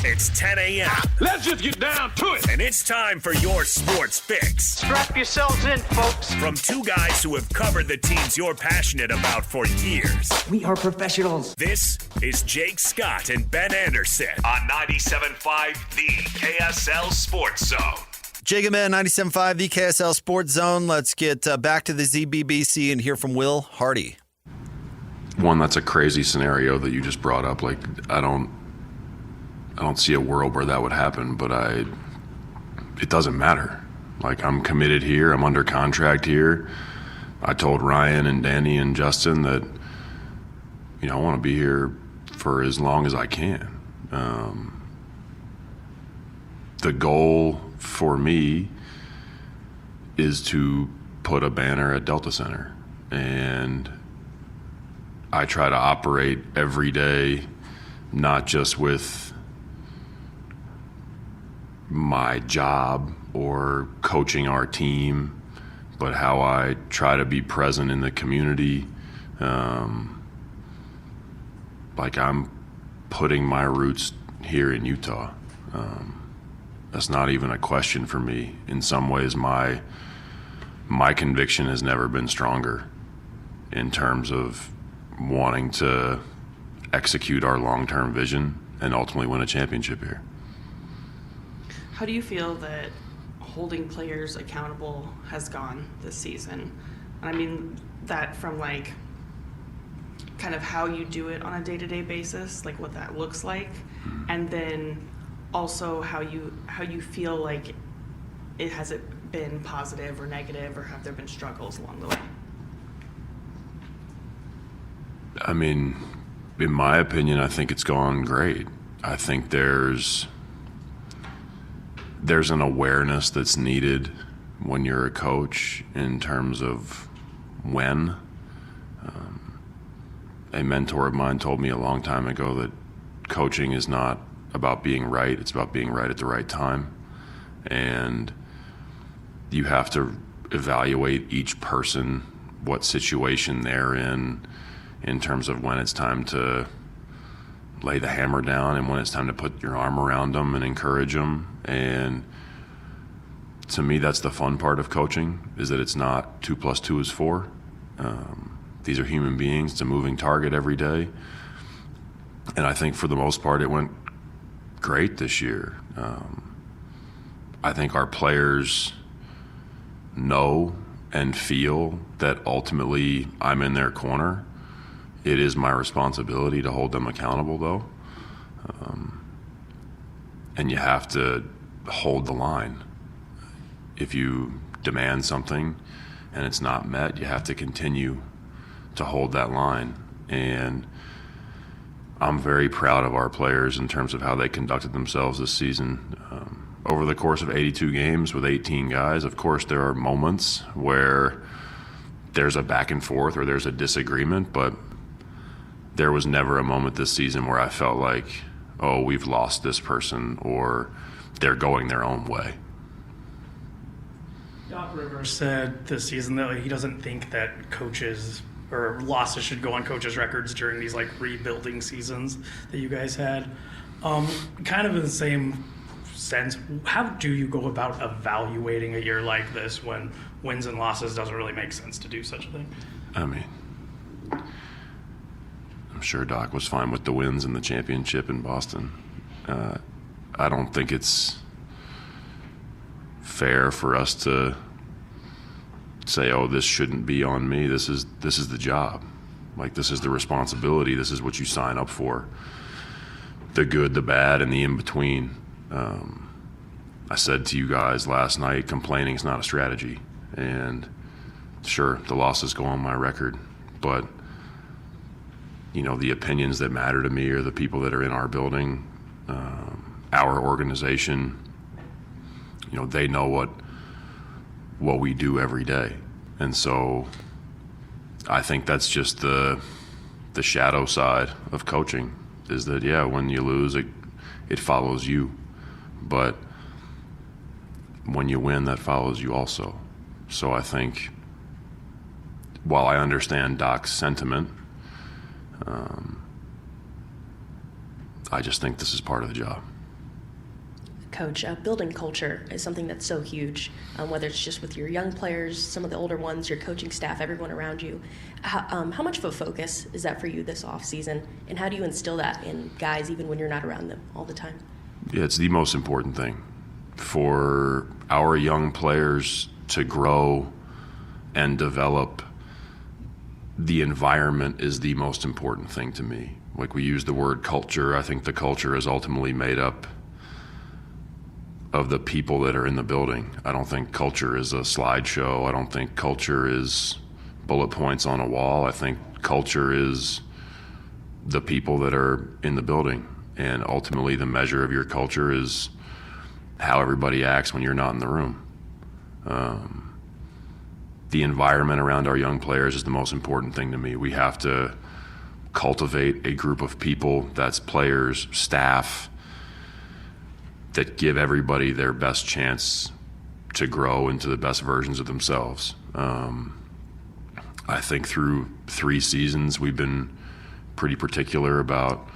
It's 10 a.m. Let's just get down to it. And it's time for your sports fix. Strap yourselves in, folks. From two guys who have covered the teams you're passionate about for years. We are professionals. This is Jake Scott and Ben Anderson on 97.5 The KSL Sports Zone. Jake and Ben, 97.5 The KSL Sports Zone. Let's get back to the ZBBC and hear from Will Hardy. One, that's a crazy scenario that you just brought up. Like, I don't see a world where that would happen, but it doesn't matter. Like, I'm committed here. I'm under contract here. I told Ryan and Danny and Justin that, I want to be here for as long as I can. The goal for me is to put a banner at Delta Center, and I try to operate every day, not just with my job or coaching our team, but how I try to be present in the community. Like, I'm putting my roots here in Utah. That's not even a question for me. In some ways, my conviction has never been stronger in terms of wanting to execute our long-term vision and ultimately win a championship here. How do you feel that holding players accountable has gone this season? And I mean that from like kind of how you do it on a day-to-day basis, like what that looks like, and then also how you feel like it has it been positive or negative, or have there been struggles along the way? I mean, in my opinion, I think it's gone great. I think there's an awareness that's needed when you're a coach in terms of when. A mentor of mine told me a long time ago that coaching is not about being right, it's about being right at the right time. And you have to evaluate each person, what situation they're in terms of when it's time to lay the hammer down and when it's time to put your arm around them and encourage them. And to me, that's the fun part of coaching, is that it's not 2 + 2 is 4. These are human beings. It's a moving target every day. And I think for the most part, it went great this year. I think our players know and feel that ultimately I'm in their corner. It is my responsibility to hold them accountable, though. And you have to hold the line. If you demand something and it's not met, you have to continue to hold that line. And I'm very proud of our players in terms of how they conducted themselves this season. Over the course of 82 games with 18 guys, of course there are moments where there's a back and forth or there's a disagreement, but there was never a moment this season where I felt like, oh, we've lost this person or they're going their own way. Doc Rivers said this season that he doesn't think that coaches or losses should go on coaches' records during these like rebuilding seasons that you guys had. Kind of in the same sense, how do you go about evaluating a year like this when wins and losses doesn't really make sense to do such a thing? I mean, I'm sure Doc was fine with the wins and the championship in Boston. I don't think it's fair for us to say, oh, this shouldn't be on me. This is the job. Like, this is the responsibility. This is what you sign up for. The good, the bad, and the in-between. I said to you guys last night, complaining is not a strategy. And sure, the losses go on my record, but the opinions that matter to me are the people that are in our building, our organization. They know what we do every day. And so I think that's just the shadow side of coaching, is that, yeah, when you lose, it follows you. But when you win, that follows you also. So I think, while I understand Doc's sentiment, I just think this is part of the job. Coach, building culture is something that's so huge, whether it's just with your young players, some of the older ones, your coaching staff, everyone around you. How much of a focus is that for you this offseason, and how do you instill that in guys even when you're not around them all the time? Yeah, it's the most important thing. For our young players to grow and develop, the environment is the most important thing to me. Like, we use the word culture. I think the culture is ultimately made up of the people that are in the building. I don't think culture is a slideshow. I don't think culture is bullet points on a wall. I think culture is the people that are in the building. And ultimately, the measure of your culture is how everybody acts when you're not in the room. The environment around our young players is the most important thing to me. We have to cultivate a group of people, that's players, staff, that give everybody their best chance to grow into the best versions of themselves. I think through 3 seasons, we've been pretty particular about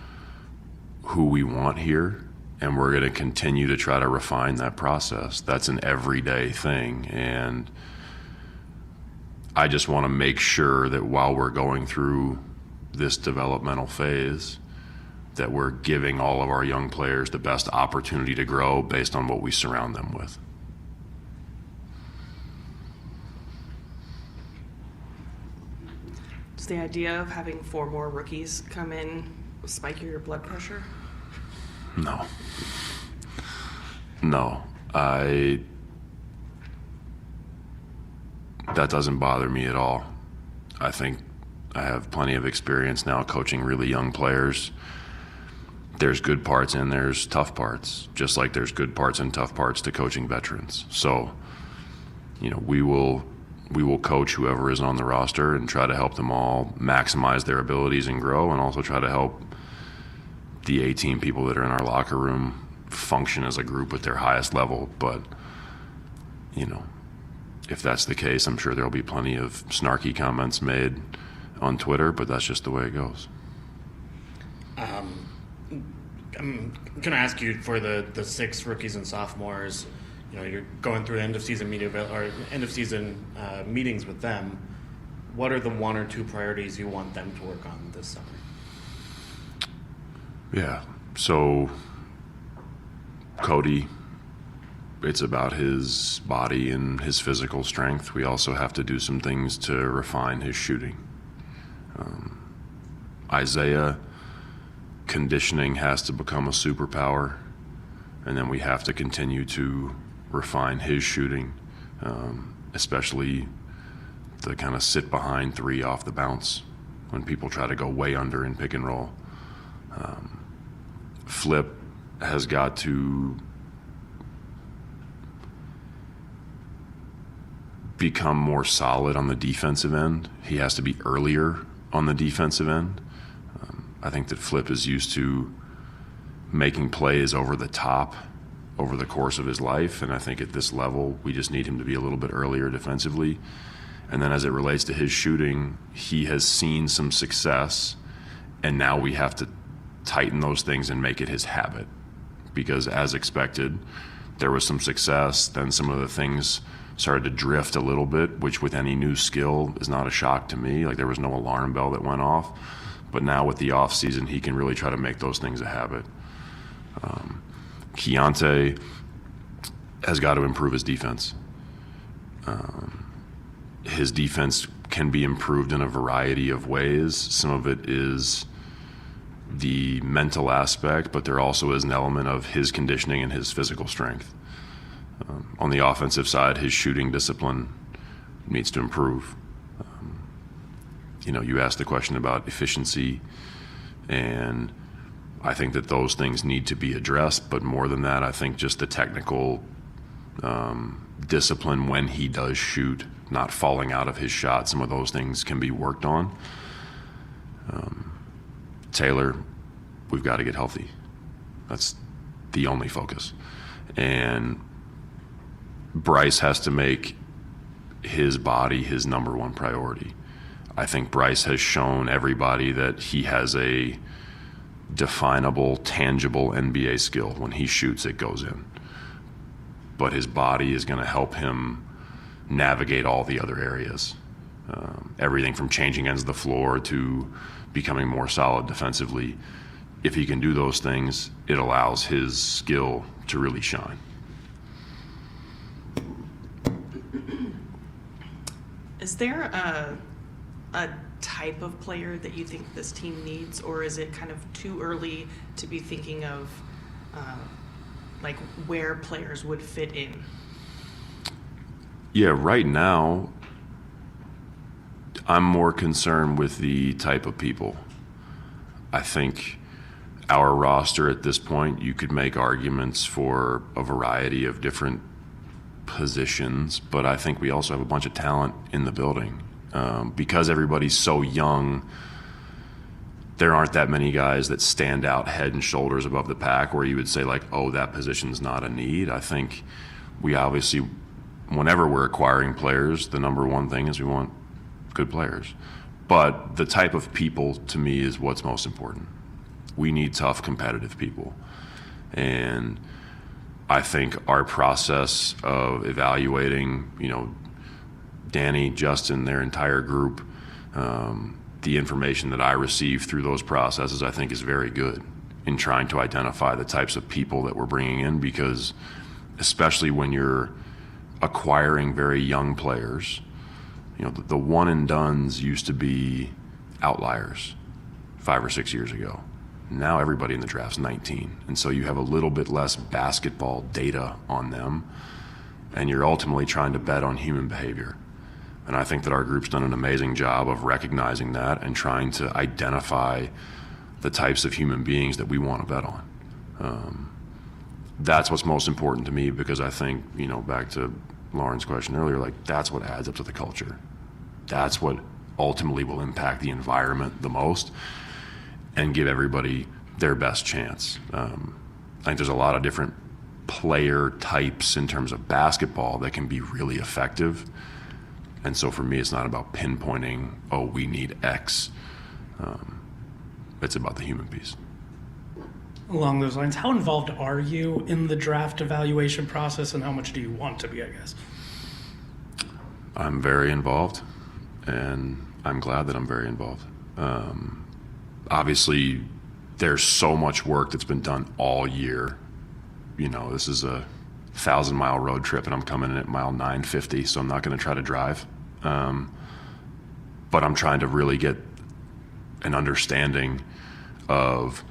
who we want here, and we're going to continue to try to refine that process. That's an everyday thing, and I just want to make sure that while we're going through this developmental phase, that we're giving all of our young players the best opportunity to grow based on what we surround them with. Does the idea of having 4 more rookies come in spike your blood pressure? No. That doesn't bother me at all. I think I have plenty of experience now coaching really young players. There's good parts and there's tough parts, just like there's good parts and tough parts to coaching veterans. So, we will coach whoever is on the roster and try to help them all maximize their abilities and grow, and also try to help the 18 people that are in our locker room function as a group at their highest level. But, if that's the case, I'm sure there'll be plenty of snarky comments made on Twitter, but that's just the way it goes. I'm going to ask you for the 6 rookies and sophomores. You're going through end of season meetings with them. What are the 1 or 2 priorities you want them to work on this summer? Yeah. So Cody, it's about his body and his physical strength. We also have to do some things to refine his shooting. Isaiah, conditioning has to become a superpower, and then we have to continue to refine his shooting, especially the kind of sit behind 3 off the bounce when people try to go way under in pick and roll. Flip has got to become more solid on the defensive end. He has to be earlier on the defensive end. I think that Flip is used to making plays over the top over the course of his life, and I think at this level we just need him to be a little bit earlier defensively. And then as it relates to his shooting, he has seen some success, and now we have to tighten those things and make it his habit, because as expected, there was some success, then some of the things started to drift a little bit, which with any new skill is not a shock to me. Like, there was no alarm bell that went off. But now with the offseason, he can really try to make those things a habit. Keontae has got to improve his defense. His defense can be improved in a variety of ways. Some of it is the mental aspect, but there also is an element of his conditioning and his physical strength. On the offensive side, his shooting discipline needs to improve. You asked the question about efficiency, and I think that those things need to be addressed, but more than that, I think just the technical discipline when he does shoot, not falling out of his shot, some of those things can be worked on. Taylor, we've got to get healthy. That's the only focus. And Bryce has to make his body his number 1 priority. I think Bryce has shown everybody that he has a definable, tangible NBA skill. When he shoots, it goes in. but his body is going to help him navigate all the other areas. Everything from changing ends of the floor to becoming more solid defensively. If he can do those things, it allows his skill to really shine. Is there a type of player that you think this team needs, or is it kind of too early to be thinking of like where players would fit in? Yeah, right now, I'm more concerned with the type of people. I think our roster at this point, you could make arguments for a variety of different positions, but I think we also have a bunch of talent in the building. Because everybody's so young, there aren't that many guys that stand out head and shoulders above the pack where you would say, like, oh, that position's not a need. I think we obviously, whenever we're acquiring players, the number one thing is we want good players. But the type of people, to me, is what's most important. We need tough, competitive people. And I think our process of evaluating, Danny, Justin, their entire group, the information that I receive through those processes, I think is very good in trying to identify the types of people that we're bringing in, because especially when you're acquiring very young players, the one and dones used to be outliers 5 or 6 years ago. Now everybody in the draft's 19, and so you have a little bit less basketball data on them, and you're ultimately trying to bet on human behavior. And I think that our group's done an amazing job of recognizing that and trying to identify the types of human beings that we want to bet on. That's what's most important to me, because I think, back to Lauren's question earlier, like, that's what adds up to the culture. That's what ultimately will impact the environment the most and give everybody their best chance. I think there's a lot of different player types in terms of basketball that can be really effective. And so for me, it's not about pinpointing, oh, we need X. It's about the human piece. Along those lines, how involved are you in the draft evaluation process, and how much do you want to be, I guess? I'm very involved, and I'm glad that I'm very involved. Obviously, there's so much work that's been done all year. This is a 1,000-mile road trip, and I'm coming in at mile 950, so I'm not going to try to drive. But I'm trying to really get an understanding of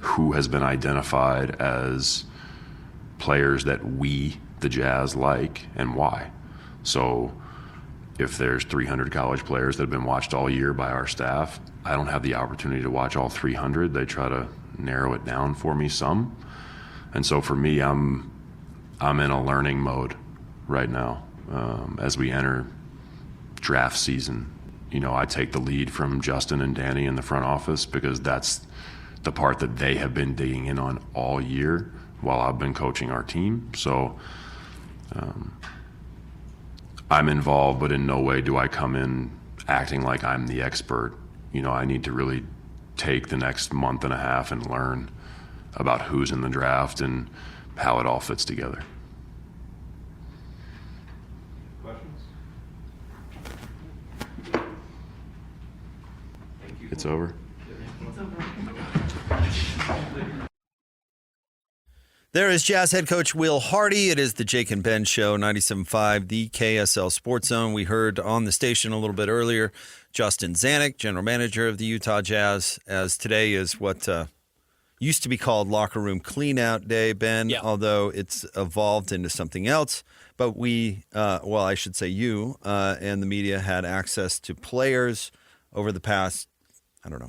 who has been identified as players that we, the Jazz, like, and why. So if there's 300 college players that have been watched all year by our staff, I don't have the opportunity to watch all 300. They try to narrow it down for me some. And so for me, I'm in a learning mode right now as we enter draft season. I take the lead from Justin and Danny in the front office, because that's the part that they have been digging in on all year while I've been coaching our team. So I'm involved, but in no way do I come in acting like I'm the expert. I need to really take the next month and a half and learn about who's in the draft and how it all fits together. Questions? Thank you. It's over. It's over. There is Jazz head coach Will Hardy. It is the Jake and Ben Show, 97.5, the KSL Sports Zone. We heard on the station a little bit earlier Justin Zanuck, general manager of the Utah Jazz, as today is what used to be called Locker Room Cleanout Day, Ben, although it's evolved into something else. But we, I should say you and the media had access to players over the past,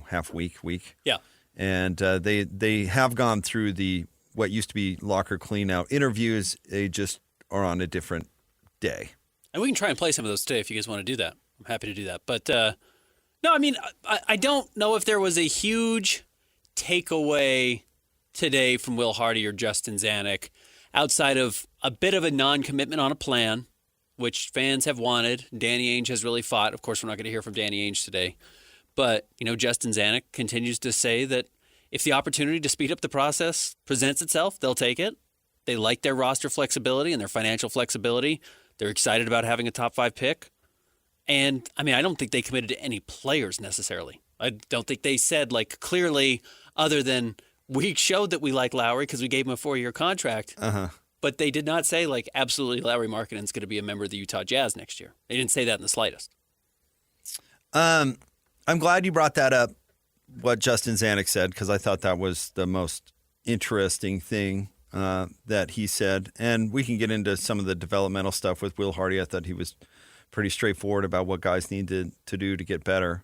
half week. Yeah. And they have gone through what used to be locker cleanout interviews. They just are on a different day. And we can try and play some of those today if you guys want to do that. I'm happy to do that. But no, I don't know if there was a huge takeaway today from Will Hardy or Justin Zanuck outside of a bit of a non-commitment on a plan, which fans have wanted. Danny Ainge has really fought. Of course, we're not going to hear from Danny Ainge today. But, Justin Zanuck continues to say that if the opportunity to speed up the process presents itself, they'll take it. They like their roster flexibility and their financial flexibility. They're excited about having a top 5 pick. And, I mean, I don't think they committed to any players necessarily. I don't think they said, like, clearly, other than we showed that we like Lauri because we gave him a 4-year contract. But they did not say, like, absolutely Lauri Markkanen's going to be a member of the Utah Jazz next year. They didn't say that in the slightest. I'm glad you brought that up, what Justin Zanuck said, because I thought that was the most interesting thing that he said. And we can get into some of the developmental stuff with Will Hardy. I thought he was pretty straightforward about what guys need to do to get better.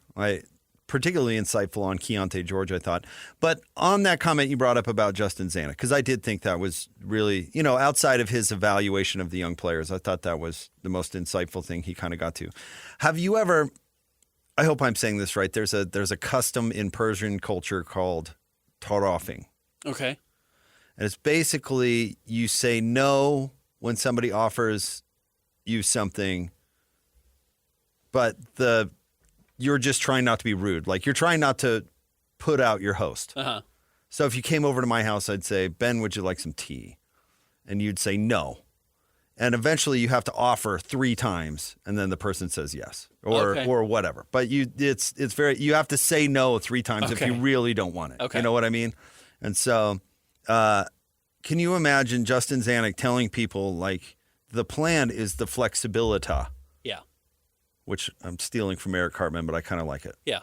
Particularly insightful on Keontae George, I thought. But on that comment you brought up about Justin Zanuck, because I did think that was really, outside of his evaluation of the young players, I thought that was the most insightful thing he kind of got to. Have you ever, I hope I'm saying this right, there's a custom in Persian culture called tarafing. Okay. And it's basically you say no when somebody offers you something, but you're just trying not to be rude. Like, you're trying not to put out your host. So if you came over to my house, I'd say, Ben, would you like some tea? And you'd say no. And eventually you have to offer 3 times, and then the person says yes or whatever. But you have to say no 3 times if you really don't want it. Okay. You know what I mean? And so can you imagine Justin Zanuck telling people, like, the plan is the flexibility? Yeah. Which I'm stealing from Eric Cartman, but I kind of like it. Yeah.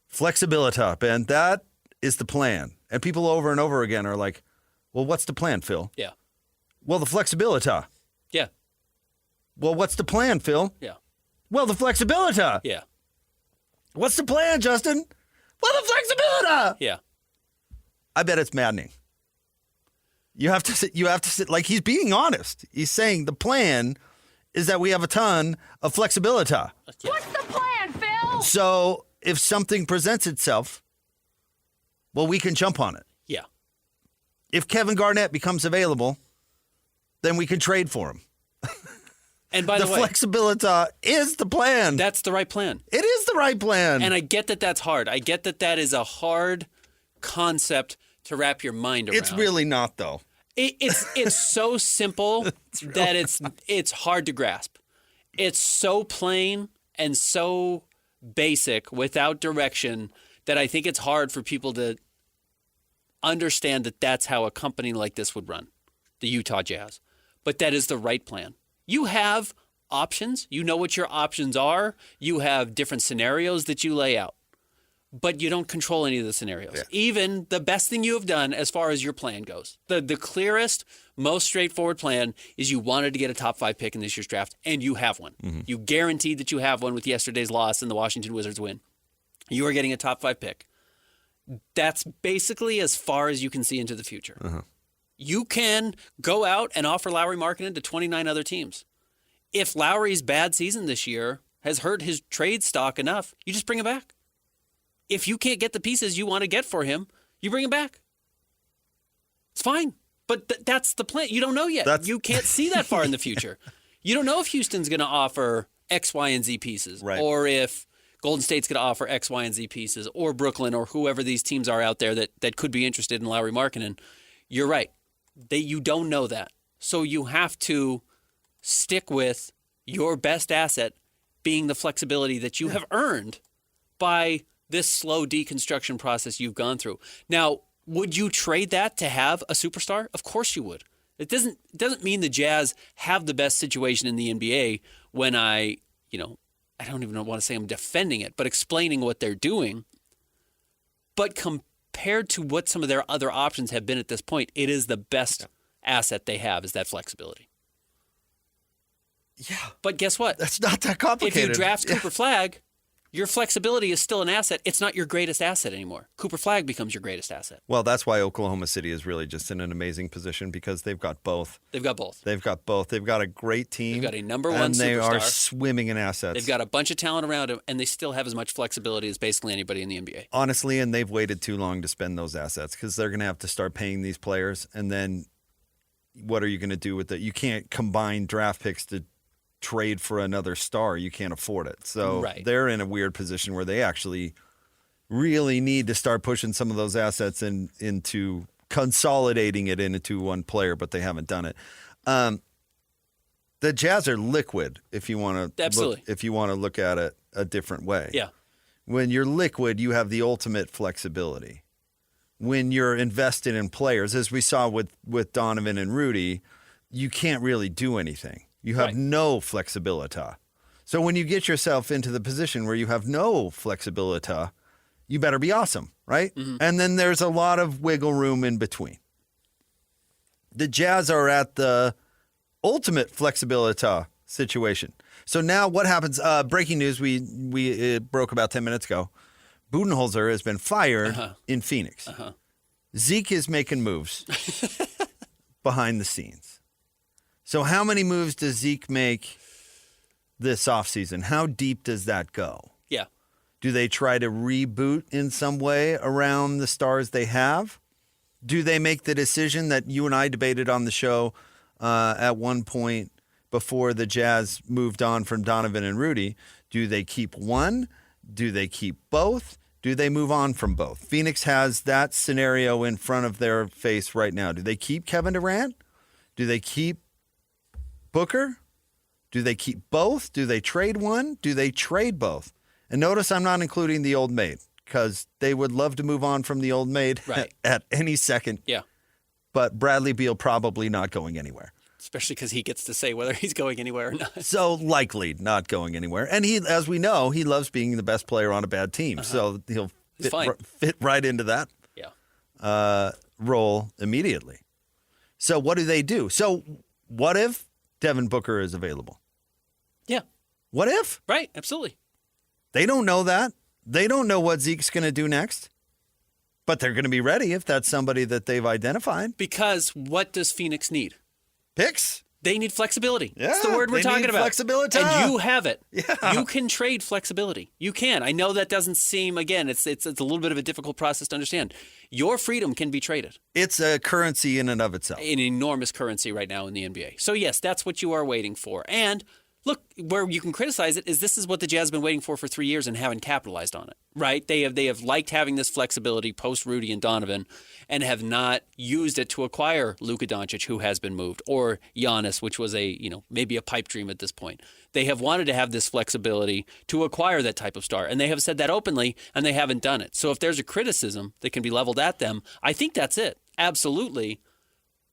Flexibility, Ben. That is the plan. And people over and over again are like, well, what's the plan, Phil? Yeah. Well, the flexibility. Yeah. Well, what's the plan, Phil? Yeah. Well, the flexibility. Yeah. What's the plan, Justin? Well, the flexibility. Yeah. I bet it's maddening. You have to sit like, he's being honest. He's saying the plan is that we have a ton of flexibility. What's the plan, Phil? So if something presents itself, well, we can jump on it. Yeah. If Kevin Garnett becomes available, then we can trade for him. And by the way, flexibility is the plan. That's the right plan. It is the right plan. And I get that that's hard. I get that that is a hard concept to wrap your mind around. It's really not, though. It's so simple that it's hard to grasp. It's so plain and so basic without direction that I think it's hard for people to understand that that's how a company like this would run, the Utah Jazz. But that is the right plan. You have options. You know what your options are. You have different scenarios that you lay out. But you don't control any of the scenarios. Yeah. Even the best thing you have done as far as your plan goes. The clearest, most straightforward plan is you wanted to get a top 5 pick in this year's draft, and you have one. Mm-hmm. You guaranteed that you have one with yesterday's loss and the Washington Wizards win. You are getting a top 5 pick. That's basically as far as you can see into the future. Uh-huh. You can go out and offer Lauri Markkanen to 29 other teams. If Lauri's bad season this year has hurt his trade stock enough, you just bring him back. If you can't get the pieces you want to get for him, you bring him back. It's fine. But that's the plan. You don't know yet. You can't see that far in the future. You don't know if Houston's going to offer X, Y, and Z pieces. Right. Or if Golden State's going to offer X, Y, and Z pieces. Or Brooklyn or whoever these teams are out there that could be interested in Lauri Markkanen. You're right. You don't know that. So you have to stick with your best asset being the flexibility that you have earned by this slow deconstruction process you've gone through. Now, would you trade that to have a superstar? Of course you would. It doesn't mean the Jazz have the best situation in the NBA when I don't even want to say I'm defending it, but explaining what they're doing. But compared to what some of their other options have been at this point, it is the best asset they have is that flexibility. Yeah. But guess what? That's not that complicated. If you draft Cooper Flagg, your flexibility is still an asset. It's not your greatest asset anymore. Cooper Flagg becomes your greatest asset. Well, that's why Oklahoma City is really just in an amazing position because they've got both. They've got both. They've got a great team. They've got a number one superstar. And they are swimming in assets. They've got a bunch of talent around them, and they still have as much flexibility as basically anybody in the NBA. Honestly, and they've waited too long to spend those assets because they're going to have to start paying these players, and then what are you going to do with it? You can't combine draft picks to trade for another star. You can't afford it. So They're in a weird position where they actually really need to start pushing some of those assets into consolidating it into one player, but they haven't done it. The Jazz are liquid if you want to look at it a different way. Yeah. When you're liquid, you have the ultimate flexibility. When you're invested in players, as we saw with Donovan and Rudy, you can't really do anything. You have no flexibility. So when you get yourself into the position where you have no flexibility, you better be awesome, right? Mm-hmm. And then there's a lot of wiggle room in between. The Jazz are at the ultimate flexibility situation. So now what happens? Breaking news, it broke about 10 minutes ago. Budenholzer has been fired in Phoenix. Zeke is making moves behind the scenes. So how many moves does Zeke make this offseason? How deep does that go? Yeah. Do they try to reboot in some way around the stars they have? Do they make the decision that you and I debated on the show at one point before the Jazz moved on from Donovan and Rudy? Do they keep one? Do they keep both? Do they move on from both? Phoenix has that scenario in front of their face right now. Do they keep Kevin Durant? Do they keep Booker? Do they keep both? Do they trade one? Do they trade both? And notice I'm not including the old maid because they would love to move on from the old maid at any second. Yeah. But Bradley Beal probably not going anywhere. Especially because he gets to say whether he's going anywhere or not. So likely not going anywhere. And he, as we know, he loves being the best player on a bad team. So he'll fit right into that role immediately. So what do? So what if Devin Booker is available? Yeah. What if? Right, absolutely. They don't know that. They don't know what Zeke's going to do next. But they're going to be ready if that's somebody that they've identified. Because what does Phoenix need? Picks. They need flexibility. Yeah, that's the word we're talking about. Flexibility. And you have it. Yeah. You can trade flexibility. You can. I know that doesn't seem, again, it's a little bit of a difficult process to understand. Your freedom can be traded. It's a currency in and of itself. An enormous currency right now in the NBA. So, yes, that's what you are waiting for. And look, where you can criticize it is this is what the Jazz have been waiting for 3 years and haven't capitalized on it, right? They have liked having this flexibility post Rudy and Donovan and have not used it to acquire Luka Doncic, who has been moved, or Giannis, which was maybe a pipe dream at this point. They have wanted to have this flexibility to acquire that type of star, and they have said that openly, and they haven't done it. So if there's a criticism that can be leveled at them, I think that's it. Absolutely.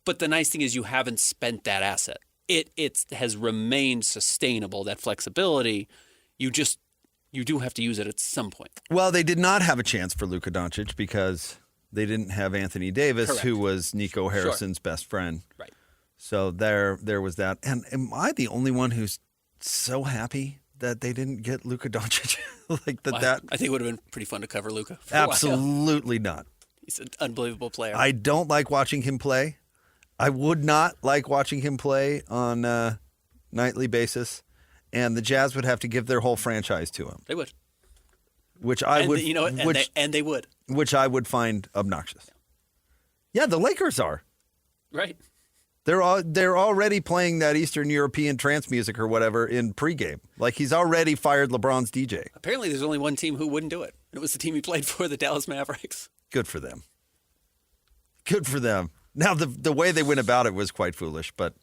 But the nice thing is you haven't spent that asset. It has remained sustainable, that flexibility. You do have to use it at some point. Well, they did not have a chance for Luka Doncic because they didn't have Anthony Davis, Correct. who was Nico Harrison's best friend. Right. So there was that. And am I the only one who's so happy that they didn't get Luka Doncic? I think it would have been pretty fun to cover Luka. Absolutely not. He's an unbelievable player. I don't like watching him play. I would not like watching him play on a nightly basis, and the Jazz would have to give their whole franchise to him. They would. Which I would. They would. Which I would find obnoxious. Yeah, the Lakers are. Right. They're already playing that Eastern European trance music or whatever in pregame. Like he's already fired LeBron's DJ. Apparently, there's only one team who wouldn't do it. It was the team he played for, the Dallas Mavericks. Good for them. Good for them. Now, the way they went about it was quite foolish, but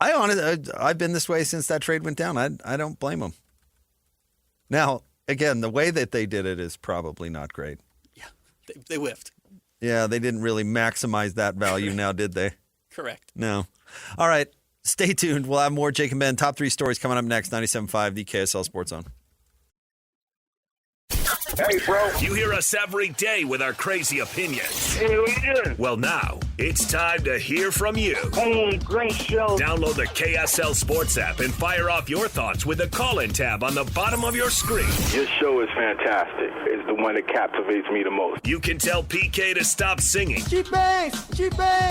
I've been this way since that trade went down. I don't blame them. Now, again, the way that they did it is probably not great. Yeah, they whiffed. Yeah, they didn't really maximize that value now, did they? Correct. No. All right, stay tuned. We'll have more Jake and Ben top 3 stories coming up next. 97.5, the KSL Sports Zone. Hey, bro. You hear us every day with our crazy opinions. Hey, what you doing? Well, now it's time to hear from you. Hey, great show. Download the KSL Sports app and fire off your thoughts with the call-in tab on the bottom of your screen. Your show is fantastic. It's the one that captivates me the most. You can tell PK to stop singing. G-Bang!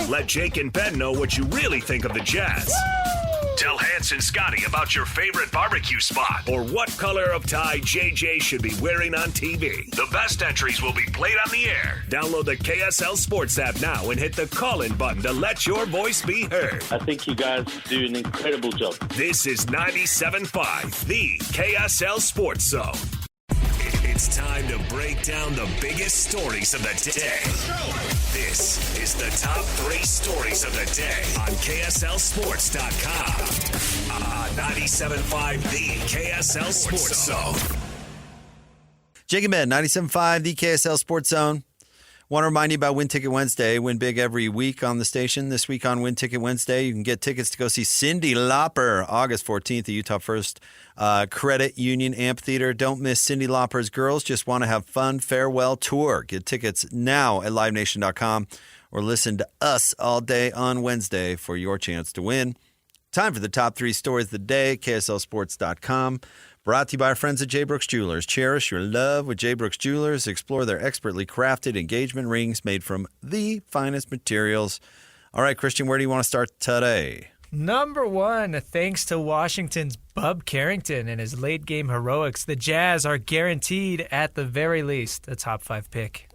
Let Jake and Ben know what you really think of the Jazz. Tell Hans and Scotty about your favorite barbecue spot or what color of tie JJ should be wearing on TV. The best entries will be played on the air. Download the KSL Sports app now and hit the call-in button to let your voice be heard. I think you guys do an incredible job. This is 97.5, the KSL Sports Zone. It's time to break break down the biggest stories of the day. This is the top 3 stories of the day on KSLSports.com. 97.5 The KSL Sports Zone. Jake and Ben, 97.5 The KSL Sports Zone. Want to remind you about Win Ticket Wednesday. Win big every week on the station. This week on Win Ticket Wednesday, you can get tickets to go see Cyndi Lauper August 14th at Utah First Credit Union Amphitheater. Don't miss Cyndi Lauper's Girls Just Want to Have Fun Farewell Tour. Get tickets now at livenation.com or listen to us all day on Wednesday for your chance to win. Time for the top 3 stories of the day, KSLSports.com. Brought to you by our friends at J. Brooks Jewelers. Cherish your love with J. Brooks Jewelers. Explore their expertly crafted engagement rings made from the finest materials. All right, Christian, where do you want to start today? Number 1, thanks to Washington's Bub Carrington and his late-game heroics, the Jazz are guaranteed, at the very least, a top 5 pick.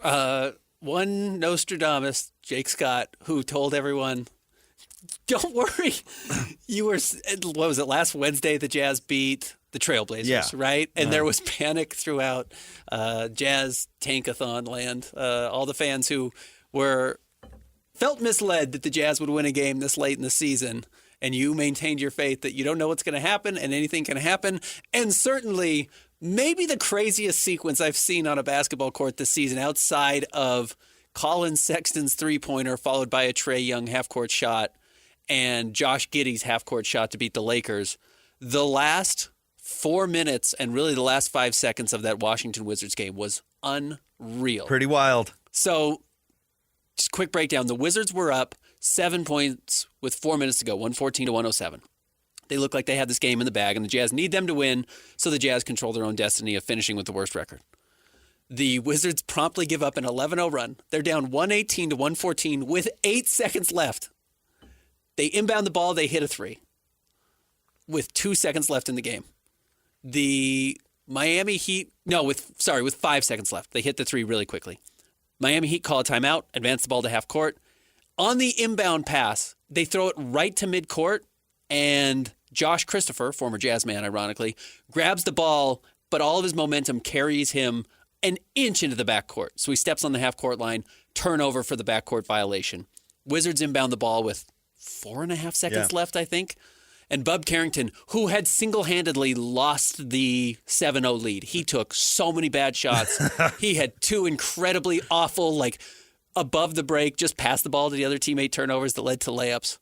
One Nostradamus, Jake Scott, who told everyone, don't worry. You were, what was it, last Wednesday the Jazz beat the Trailblazers, right? And there was panic throughout Jazz tankathon land. All the fans who felt misled that the Jazz would win a game this late in the season, and you maintained your faith that you don't know what's going to happen and anything can happen. And certainly maybe the craziest sequence I've seen on a basketball court this season outside of Colin Sexton's three-pointer followed by a Trae Young half-court shot and Josh Giddey's half-court shot to beat the Lakers. The last 4 minutes and really the last 5 seconds of that Washington Wizards game was unreal. Pretty wild. So, just quick breakdown. The Wizards were up 7 points with 4 minutes to go, 114 to 107. They look like they had this game in the bag, and the Jazz need them to win, so the Jazz control their own destiny of finishing with the worst record. The Wizards promptly give up an 11-0 run. They're down 118 to 114 with 8 seconds left. They inbound the ball, they hit a three with 2 seconds left in the game. The Miami Heat, with 5 seconds left. They hit the three really quickly. Miami Heat call a timeout, advance the ball to half court. On the inbound pass, they throw it right to midcourt, and Josh Christopher, former Jazz man, ironically, grabs the ball, but all of his momentum carries him an inch into the backcourt. So he steps on the half-court line, turnover for the backcourt violation. Wizards inbound the ball with 4.5 seconds left, I think. And Bub Carrington, who had single-handedly lost the 7-0 lead. He took so many bad shots. He had 2 incredibly awful, above the break, just past the ball to the other teammate turnovers that led to layups.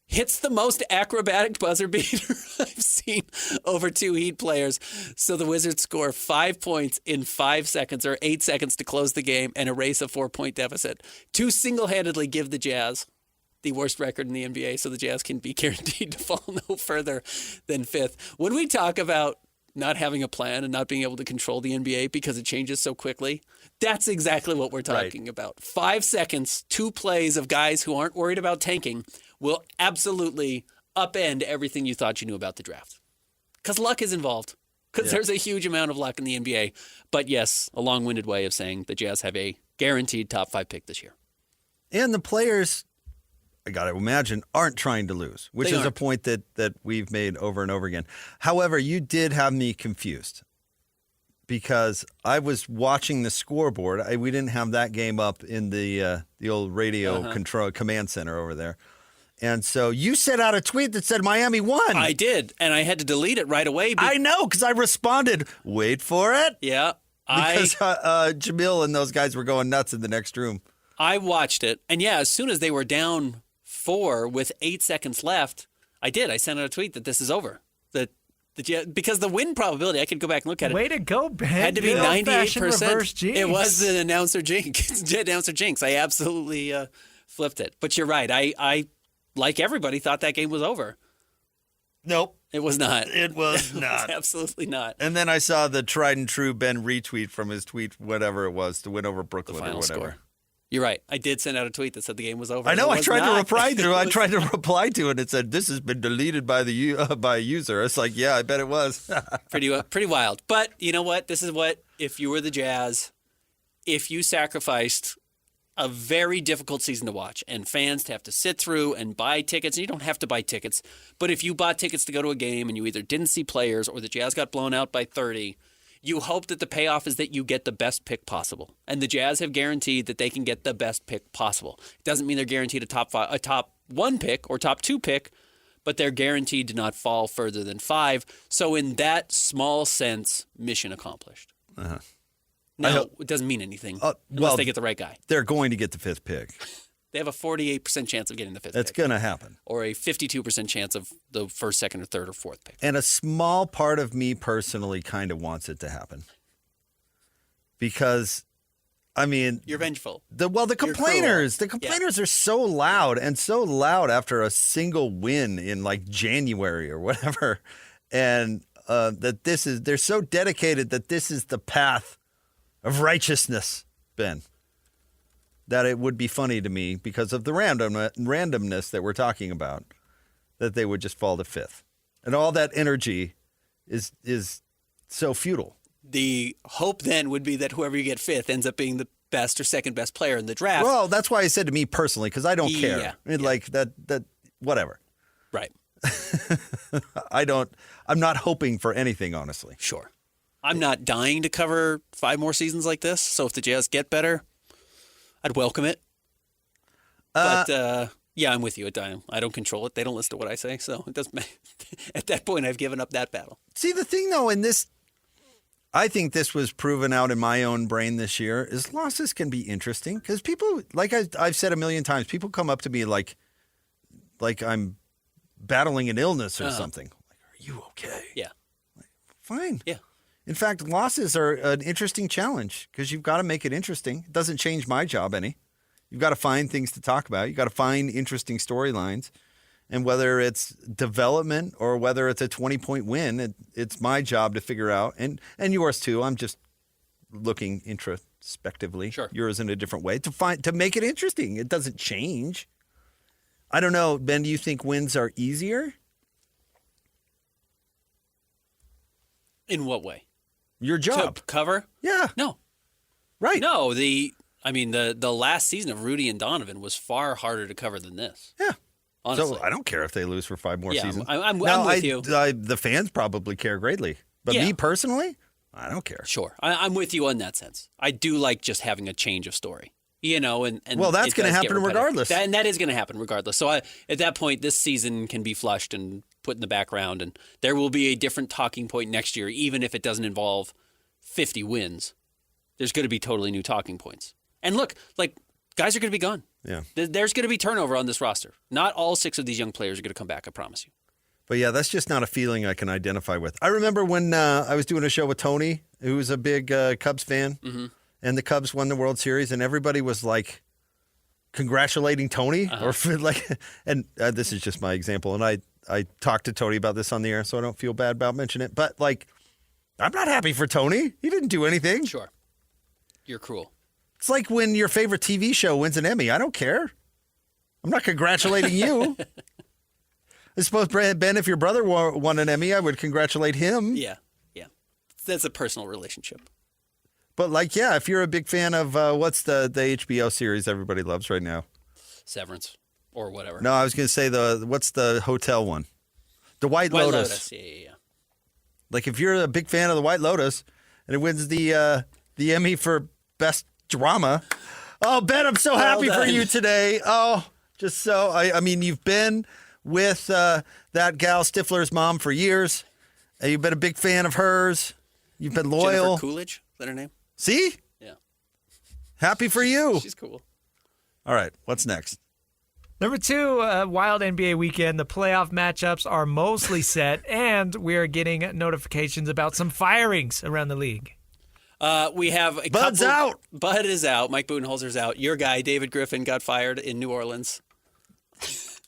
Hits the most acrobatic buzzer beater I've seen over 2 Heat players. So the Wizards score 5 points in 5 seconds, or 8 seconds to close the game and erase a 4-point deficit. To single-handedly give the Jazz the worst record in the NBA, so the Jazz can be guaranteed to fall no further than 5th. When we talk about not having a plan and not being able to control the NBA because it changes so quickly, that's exactly what we're talking about. 5 seconds, 2 plays of guys who aren't worried about tanking will absolutely upend everything you thought you knew about the draft. Because luck is involved. Because there's a huge amount of luck in the NBA. But yes, a long-winded way of saying the Jazz have a guaranteed top 5 pick this year. And the players, I got to imagine, aren't trying to lose, which is a point that we've made over and over again. However, you did have me confused because I was watching the scoreboard. We didn't have that game up in the old radio control command center over there. And so you sent out a tweet that said Miami won. I did, and I had to delete it right away. I know, because I responded, wait for it. Yeah. Because Jamil and those guys were going nuts in the next room. I watched it, and as soon as they were down 4 with 8 seconds left, I sent out a tweet that this is over. Because the win probability, I could go back and look at it. Way to go, Ben. Had to be 98%. It was the announcer jinx. I absolutely flipped it. But you're right. I like everybody, thought that game was over. Nope. It was not. It was not. Absolutely not. And then I saw the tried and true Ben retweet from his tweet, whatever it was, to win over Brooklyn or whatever. Score. You're right. I did send out a tweet that said the game was over. I know. I tried to reply to it. And it said, this has been deleted by by a user. It's like, yeah, I bet it was. Pretty wild. But you know what? This is what, if you were the Jazz, if you sacrificed a very difficult season to watch and fans to have to sit through and buy tickets, and you don't have to buy tickets, but if you bought tickets to go to a game and you either didn't see players or the Jazz got blown out by 30, You hope that the payoff is that you get the best pick possible. And the Jazz have guaranteed that they can get the best pick possible. It doesn't mean they're guaranteed a top 1 pick or top 2 pick, but they're guaranteed to not fall further than 5. So in that small sense, mission accomplished. Uh-huh. No, it doesn't mean anything unless they get the right guy. They're going to get the 5th pick. They have a 48% chance of getting the 5th pick. That's going to happen. Or a 52% chance of the 1st, 2nd, or 3rd, or 4th pick. And a small part of me personally kind of wants it to happen. Because, I mean... You're vengeful. The complainers are so loud and so loud after a single win in like January or whatever. And they're so dedicated that this is the path of righteousness, Ben. That it would be funny to me because of the randomness that we're talking about, that they would just fall to 5th. And all that energy is so futile. The hope then would be that whoever you get 5th ends up being the best or second best player in the draft. Well, that's why I said to me personally, because I don't care. Yeah, I mean, like that, whatever. Right. I'm not hoping for anything, honestly. Sure. I'm not dying to cover 5 more seasons like this. So if the Jazz get better, I'd welcome it. But yeah, I'm with you. I don't control it. They don't listen to what I say. So it doesn't matter. At that point, I've given up that battle. See, the thing though, I think this was proven out in my own brain this year, is losses can be interesting because people, like I've said a million times, people come up to me like I'm battling an illness or something. Like, are you okay? Yeah. Like, fine. Yeah. In fact, losses are an interesting challenge because you've got to make it interesting. It doesn't change my job any. You've got to find things to talk about. You've got to find interesting storylines. And whether it's development or whether it's a 20-point win, it's my job to figure out. And yours too. I'm just looking introspectively. Sure. Yours in a different way to make it interesting. It doesn't change. I don't know, Ben, do you think wins are easier? In what way? Your job. To cover? Yeah. No. Right. No, the last season of Rudy and Donovan was far harder to cover than this. Yeah. Honestly. So I don't care if they lose for 5 more seasons. I'm with you. The fans probably care greatly. But me personally, I don't care. Sure. I'm with you in that sense. I do like just having a change of story. You know, and well, that's going to happen regardless. That is going to happen regardless. So at that point, this season can be flushed and put in the background, and there will be a different talking point next year, even if it doesn't involve 50 wins. There's going to be totally new talking points. And look, like, guys are going to be gone. Yeah. There's going to be turnover on this roster. Not all 6 of these young players are going to come back, I promise you. But yeah, that's just not a feeling I can identify with. I remember when I was doing a show with Tony, who was a big Cubs fan, and the Cubs won the World Series, and everybody was like congratulating Tony, and this is just my example. And I talked to Tony about this on the air, so I don't feel bad about mentioning it. But like, I'm not happy for Tony. He didn't do anything. Sure. You're cruel. It's like when your favorite TV show wins an Emmy. I don't care. I'm not congratulating you. I suppose, Ben, if your brother won an Emmy, I would congratulate him. Yeah. That's a personal relationship. But like, yeah, if you're a big fan of what's the HBO series everybody loves right now? Severance or whatever. No, I was going to say what's the hotel one? The White Lotus. Yeah. Like if you're a big fan of the White Lotus and it wins the Emmy for Best Drama. Oh, Ben, I'm so happy for you today. Oh, just so. I mean, you've been with that gal Stifler's mom for years. And you've been a big fan of hers. You've been loyal. Jennifer Coolidge, is that her name? See? Yeah. Happy for you. She's cool. All right, what's next? Number 2, wild NBA weekend. The playoff matchups are mostly set, and we are getting notifications about some firings around the league. We have a Bud's out. Bud is out. Mike Budenholzer's out. Your guy, David Griffin, got fired in New Orleans.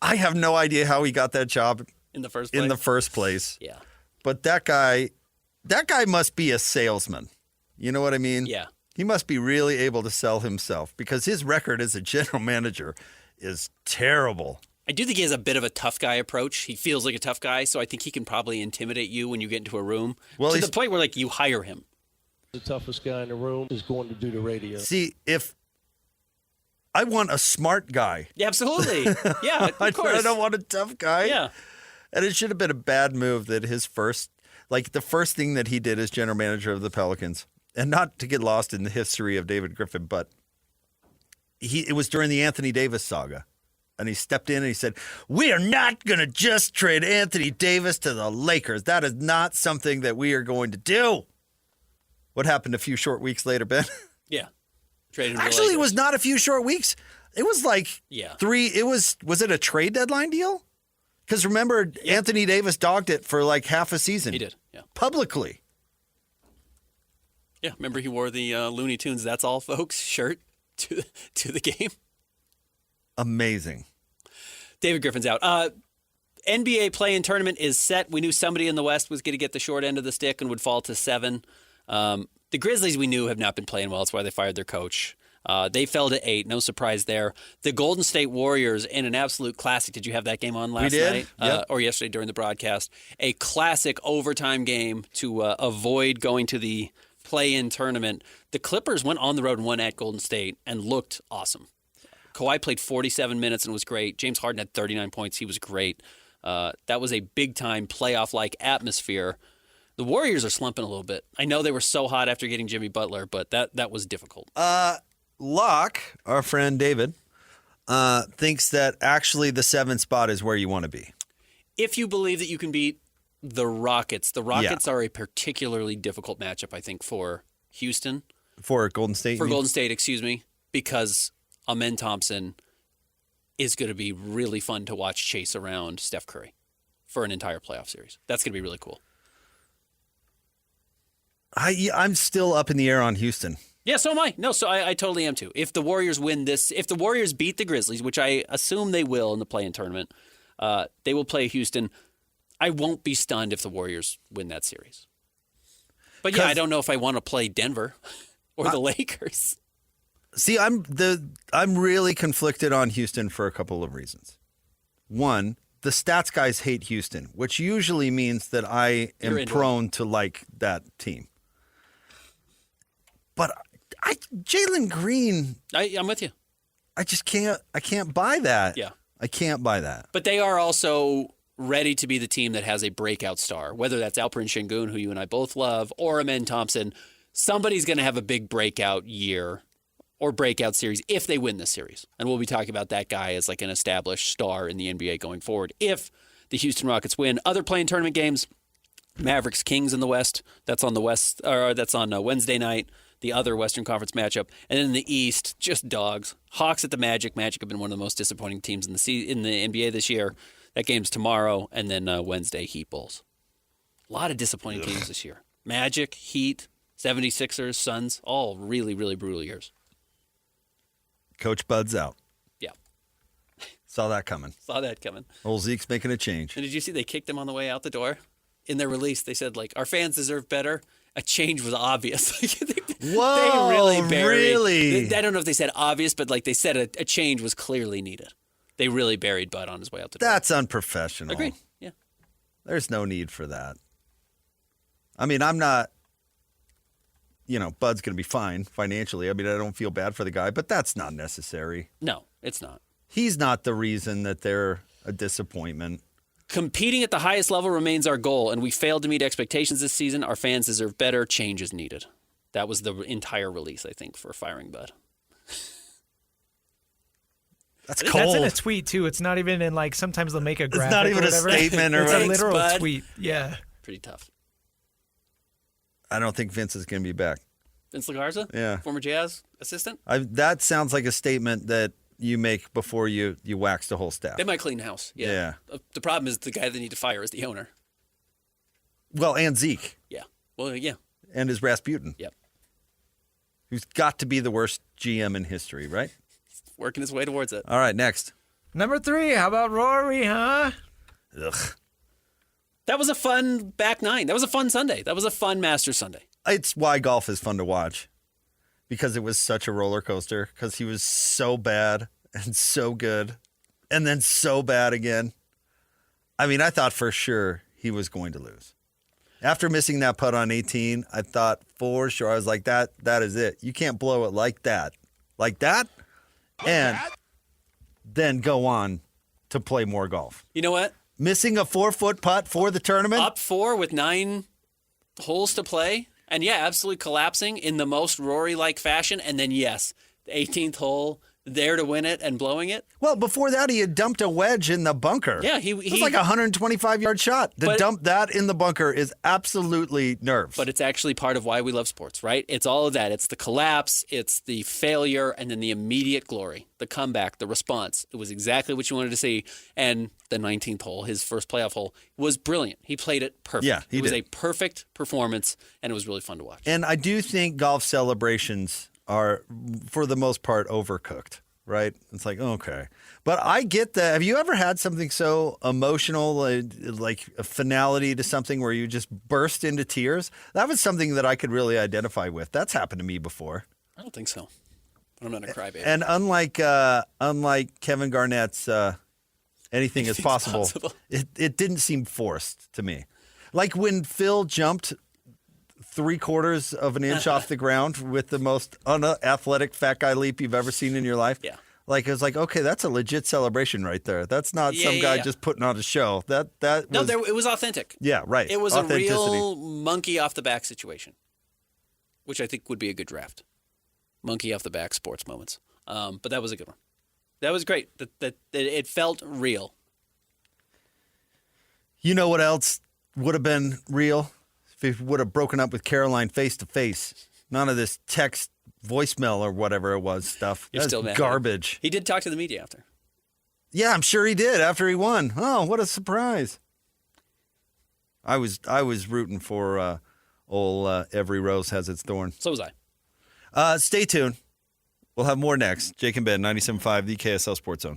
I have no idea how he got that job in the first place. Yeah. Yeah. But that guy must be a salesman. You know what I mean? Yeah. He must be really able to sell himself because his record as a general manager is terrible. I do think he has a bit of a tough guy approach. He feels like a tough guy, so I think he can probably intimidate you when you get into a room. Well, to the point where, like, you hire him. The toughest guy in the room is going to do the radio. See, if I want a smart guy. Yeah, absolutely. Yeah, of course. I don't want a tough guy. Yeah. And it should have been a bad move that his first, Like the first thing that he did as general manager of the Pelicans, and not to get lost in the history of David Griffin, but it was during the Anthony Davis saga. And he stepped in and he said, "We are not going to just trade Anthony Davis to the Lakers. That is not something that we are going to do." What happened a few short weeks later, Ben? Yeah. Traded him to the Actually, it Lakers. was not a few short weeks. It was like three. Was it a trade deadline deal? Because remember, Anthony Davis dogged it for like half a season. He did, yeah. Publicly. Yeah, remember he wore the Looney Tunes "That's All, Folks" shirt to the game? Amazing. David Griffin's out. NBA play-in tournament is set. We knew somebody in the West was going to get the short end of the stick and would fall to 7. The Grizzlies, we knew, have not been playing well. That's why they fired their coach. They fell to 8. No surprise there. The Golden State Warriors in an absolute classic. Did you have that game on last night? Yep. Or yesterday during the broadcast? A classic overtime game to avoid going to the play-in tournament. The Clippers went on the road and won at Golden State and looked awesome. Kawhi played 47 minutes and was great. James Harden had 39 points. He was great. That was a big-time playoff-like atmosphere. The Warriors are slumping a little bit. I know they were so hot after getting Jimmy Butler, but that was difficult. Locke, our friend David, thinks that actually the 7th spot is where you want to be. If you believe that you can beat the Rockets are a particularly difficult matchup, I think, for Houston. For Golden State? For Golden State, excuse me, because Amen Thompson is going to be really fun to watch chase around Steph Curry for an entire playoff series. That's going to be really cool. I'm still up in the air on Houston. Yeah, so am I. No, so I totally am too. If the Warriors win this, if the Warriors beat the Grizzlies, which I assume they will in the play-in tournament, they will play Houston. I won't be stunned if the Warriors win that series. But yeah, I don't know if I want to play Denver or the Lakers. See, I'm really conflicted on Houston for a couple of reasons. One, the stats guys hate Houston, which usually means that I am prone to like that team. But Jalen Green, I'm with you. I just can't buy that. Yeah. I can't buy that. But they are also ready to be the team that has a breakout star, whether that's Alperen Şengün, who you and I both love, or Amen Thompson. Somebody's going to have a big breakout year or breakout series if they win this series. And we'll be talking about that guy as like an established star in the NBA going forward if the Houston Rockets win. Other play-in tournament games, Mavericks Kings in the West. That's on Wednesday night, the other Western Conference matchup. And in the East, just dogs. Hawks at the Magic. Magic have been one of the most disappointing teams in the NBA this year. That game's tomorrow, and then Wednesday, Heat Bulls. A lot of disappointing teams this year. Magic, Heat, 76ers, Suns, all really, really brutal years. Coach Bud's out. Yeah. Saw that coming. Old Zeke's making a change. And did you see they kicked him on the way out the door? In their release, they said, like, our fans deserve better. A change was obvious. Whoa, they really buried. Really? I don't know if they said obvious, but like they said a change was clearly needed. They really buried Bud on his way out the door. That's unprofessional. Agreed. Yeah. There's no need for that. I mean, I'm not, Bud's going to be fine financially. I mean, I don't feel bad for the guy, but that's not necessary. No, it's not. He's not the reason that they're a disappointment. Competing at the highest level remains our goal, and we failed to meet expectations this season. Our fans deserve better. Change is needed. That was the entire release, I think, for firing Bud. That's cold. That's in a tweet, too. It's not even in, like, sometimes they'll make a graphic. It's not even or a whatever. statement or It's whatever. a literal Bud. tweet. Yeah. Pretty tough. I don't think Vince is going to be back. Vince LaGarza? Yeah. Former Jazz assistant? That sounds like a statement that you make before you wax the whole staff. They might clean house. Yeah. The problem is the guy they need to fire is the owner. Well, and Zeke. Yeah. Well, yeah. And his Rasputin. Yep. Who's got to be the worst GM in history, right? Working his way towards it. All right, next. Number 3, how about Rory, huh? Ugh. That was a fun back nine. That was a fun Sunday. That was a fun Masters Sunday. It's why golf is fun to watch. Because it was such a roller coaster. Because he was so bad and so good. And then so bad again. I mean, I thought for sure he was going to lose. After missing that putt on 18, I thought for sure. I was like, that is it. You can't blow it like that. Like that? And then go on to play more golf. You know what? Missing a 4-foot putt for the tournament? Up 4 with 9 holes to play, and yeah, absolutely collapsing in the most Rory-like fashion, and then yes, the 18th hole, there to win it and blowing it. Well, before that, he had dumped a wedge in the bunker. Yeah, it was like a 125-yard shot. To dump that in the bunker is absolutely nerves. But it's actually part of why we love sports, right? It's all of that. It's the collapse, it's the failure, and then the immediate glory, the comeback, the response. It was exactly what you wanted to see. And the 19th hole, his first playoff hole, was brilliant. He played it perfect. Yeah, he did. It was a perfect performance, and it was really fun to watch. And I do think golf celebrations are, for the most part, overcooked, right? It's like, okay. But I get that. Have you ever had something so emotional, like a finality to something where you just burst into tears? That was something that I could really identify with. That's happened to me before. I don't think so. I'm not a crybaby. And unlike Kevin Garnett's Anything is possible, it didn't seem forced to me. Like when Phil jumped 3/4 of an inch off the ground with the most unathletic fat guy leap you've ever seen in your life. Yeah. Like, it was like, okay, that's a legit celebration right there. That's not some guy just putting on a show. It was authentic. Yeah, right. It was a real monkey off the back situation, which I think would be a good draft. Monkey off the back sports moments. But that was a good one. That was great. That it felt real. You know what else would have been real? If he would have broken up with Caroline face to face. None of this text, voicemail, or whatever it was stuff. You're That's still mad. garbage. He did talk to the media after. Yeah, I'm sure he did after he won. Oh, what a surprise. I was rooting for old Every Rose Has Its Thorn. So was I. Stay tuned. We'll have more next. Jake and Ben, 97.5, the KSL Sports Zone.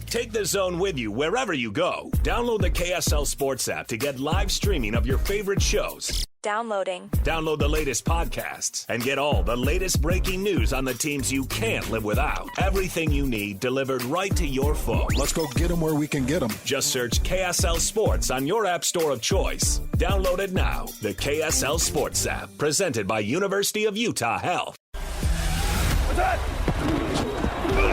Take the Zone with you wherever you go. Download the KSL Sports app to get live streaming of your favorite shows. Downloading. Download the latest podcasts and get all the latest breaking news on the teams you can't live without. Everything you need delivered right to your phone. Let's go get them where we can get them. Just search KSL Sports on your app store of choice. Download it now. The KSL Sports app, presented by University of Utah Health. What's that?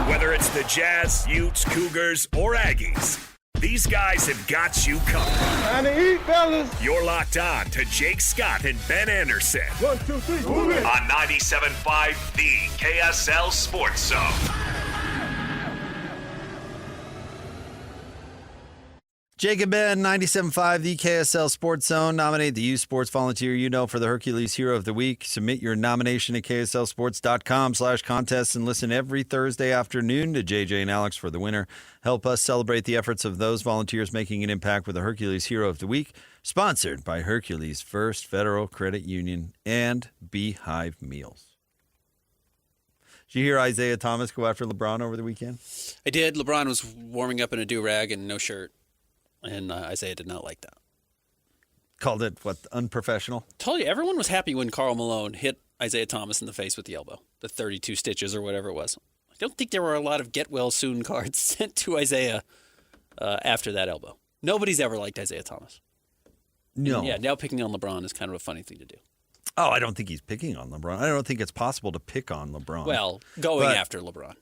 Whether it's the Jazz, Utes, Cougars, or Aggies, these guys have got you covered. Time to eat, fellas. You're locked on to Jake Scott and Ben Anderson. 1, 2, 3, move it. On 97.5, the KSL Sports Zone. Jake and Ben, 97.5, the KSL Sports Zone. Nominate the youth sports volunteer you know for the Hercules Hero of the Week. Submit your nomination at kslsports.com/contest and listen every Thursday afternoon to JJ and Alex for the winner. Help us celebrate the efforts of those volunteers making an impact with the Hercules Hero of the Week. Sponsored by Hercules First Federal Credit Union and Beehive Meals. Did you hear Isaiah Thomas go after LeBron over the weekend? I did. LeBron was warming up in a do-rag and no shirt. And Isaiah did not like that. Called it, what, unprofessional? Told you, everyone was happy when Karl Malone hit Isaiah Thomas in the face with the elbow. The 32 stitches or whatever it was. I don't think there were a lot of get well soon cards sent to Isaiah after that elbow. Nobody's ever liked Isaiah Thomas. No. And yeah, now picking on LeBron is kind of a funny thing to do. Oh, I don't think he's picking on LeBron. I don't think it's possible to pick on LeBron. Well, going after LeBron.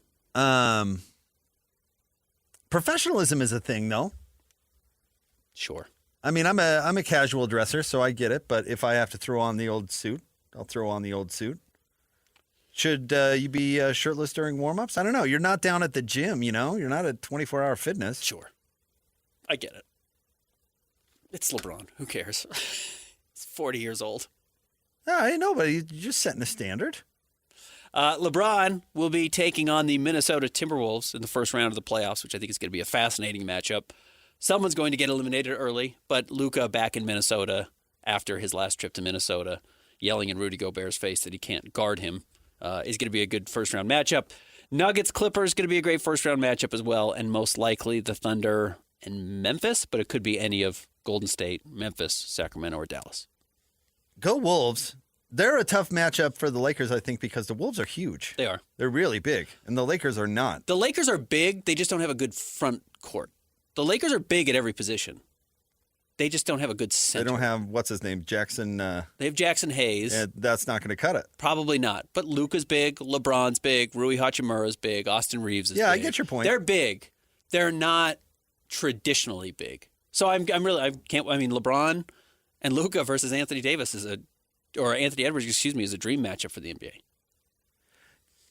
Professionalism is a thing, though. Sure. I mean, I'm a casual dresser, so I get it. But if I have to throw on the old suit, I'll throw on the old suit. Should you be shirtless during warm-ups? I don't know. You're not down at the gym, you know? You're not at 24-hour fitness. Sure. I get it. It's LeBron. Who cares? He's 40 years old. I know, but you're just setting a standard. LeBron will be taking on the Minnesota Timberwolves in the first round of the playoffs, which I think is going to be a fascinating matchup. Someone's going to get eliminated early, but Luka back in Minnesota after his last trip to Minnesota, yelling in Rudy Gobert's face that he can't guard him, is going to be a good first-round matchup. Nuggets-Clippers going to be a great first-round matchup as well, and most likely the Thunder and Memphis, but it could be any of Golden State, Memphis, Sacramento, or Dallas. Go Wolves. They're a tough matchup for the Lakers, I think, because the Wolves are huge. They are. They're really big, and the Lakers are not. The Lakers are big. They just don't have a good front court. The Lakers are big at every position. They just don't have a good center. They don't have, what's his name, Jackson. They have Jackson Hayes. Yeah, that's not going to cut it. Probably not. But Luka's big, LeBron's big, Rui Hachimura's big, Austin Reeves is big. Yeah, I get your point. They're big. They're not traditionally big. So LeBron And Luka versus Anthony Davis Anthony Edwards, is a dream matchup for the NBA.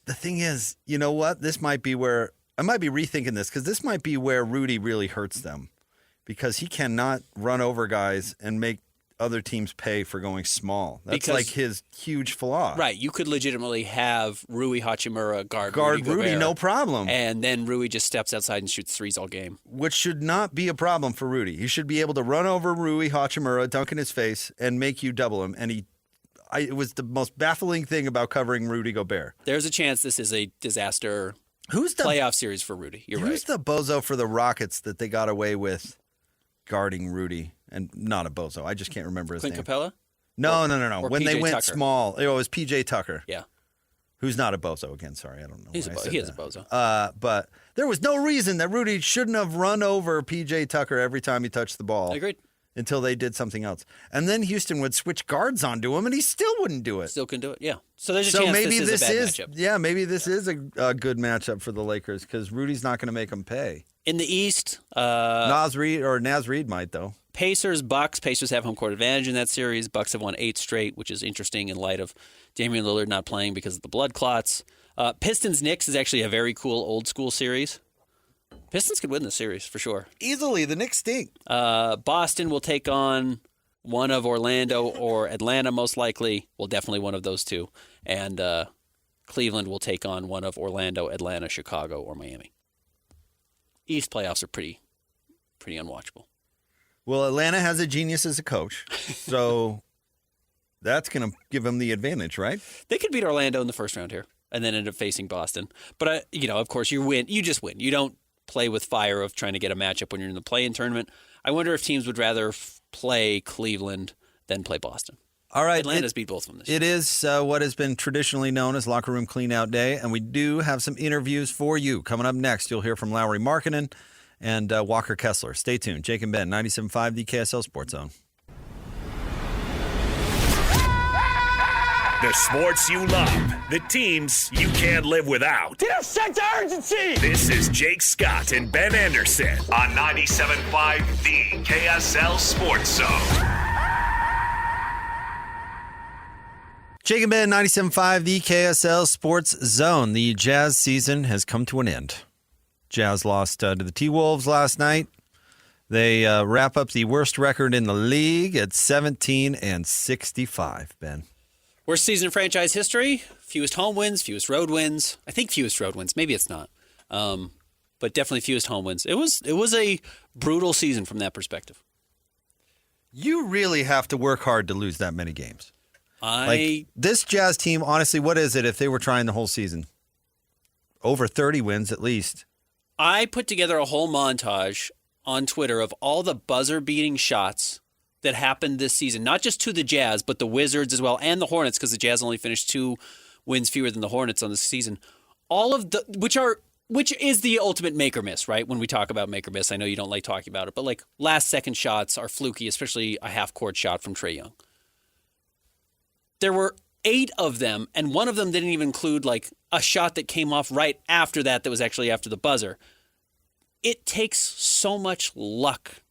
The thing is, you know what? This might be where I might be rethinking this because this might be where Rudy really hurts them because he cannot run over guys and make other teams pay for going small. That's like his huge flaw. Right. You could legitimately have Rui Hachimura guard Rudy, Gobert, no problem. And then Rui just steps outside and shoots threes all game. Which should not be a problem for Rudy. He should be able to run over Rui Hachimura, dunk in his face, and make you double him. And it was the most baffling thing about covering Rudy Gobert. There's a chance this is a disaster playoff series for Rudy. You're right. Who's the bozo for the Rockets that they got away with guarding Rudy? And not a bozo. I just can't remember his Clint name. Capella? No. When PJ they went Tucker? small, it was PJ Tucker. Yeah. Who's not a bozo again. Sorry, I don't know. He is a bozo. But there was no reason that Rudy shouldn't have run over PJ Tucker every time he touched the ball. I agreed. Until they did something else. And then Houston would switch guards onto him, and he still wouldn't do it. Still couldn't do it, yeah. So there's a chance maybe this is a bad matchup. Yeah, maybe this is a good matchup for the Lakers because Rudy's not going to make them pay. In the East, Naz Reid might, though. Pacers, Bucks. Pacers have home court advantage in that series. Bucks have won 8 straight, which is interesting in light of Damian Lillard not playing because of the blood clots. Pistons, Knicks is actually a very cool old school series. Pistons could win the series for sure. Easily. The Knicks stink. Boston will take on one of Orlando or Atlanta, most likely. Well, definitely one of those two. And Cleveland will take on one of Orlando, Atlanta, Chicago, or Miami. East playoffs are pretty unwatchable. Well, Atlanta has a genius as a coach, so that's going to give them the advantage, right? They could beat Orlando in the first round here and then end up facing Boston. But, of course, you just win. You don't play with fire of trying to get a matchup when you're in the play-in tournament. I wonder if teams would rather play Cleveland than play Boston. All right. Atlanta's beat both of them this year. It is what has been traditionally known as Locker Room Cleanout Day, and we do have some interviews for you. Coming up next, you'll hear from Lauri Markkanen and Walker Kessler. Stay tuned. Jake and Ben, 97.5, the KSL Sports Zone. The sports you love, the teams you can't live without. Get a sense of urgency! This is Jake Scott and Ben Anderson on 97.5, the KSL Sports Zone. Jake and Ben, 97.5, the KSL Sports Zone. The Jazz season has come to an end. Jazz lost to the T-Wolves last night. They wrap up the worst record in the league at 17-65, Ben. Worst season in franchise history. Fewest home wins, fewest road wins. I think fewest road wins. Maybe it's not. But definitely fewest home wins. It was a brutal season from that perspective. You really have to work hard to lose that many games. This Jazz team, honestly, what is it if they were trying the whole season? Over 30 wins at least. I put together a whole montage on Twitter of all the buzzer-beating shots that happened this season, not just to the Jazz, but the Wizards as well, and the Hornets, because the Jazz only finished 2 wins fewer than the Hornets on the season. All of the which is the ultimate make or miss, right? When we talk about make or miss, I know you don't like talking about it, but like last second shots are fluky, especially a half-court shot from Trae Young. There were 8 of them, and one of them didn't even include like a shot that came off right after that was actually after the buzzer. It takes so much luck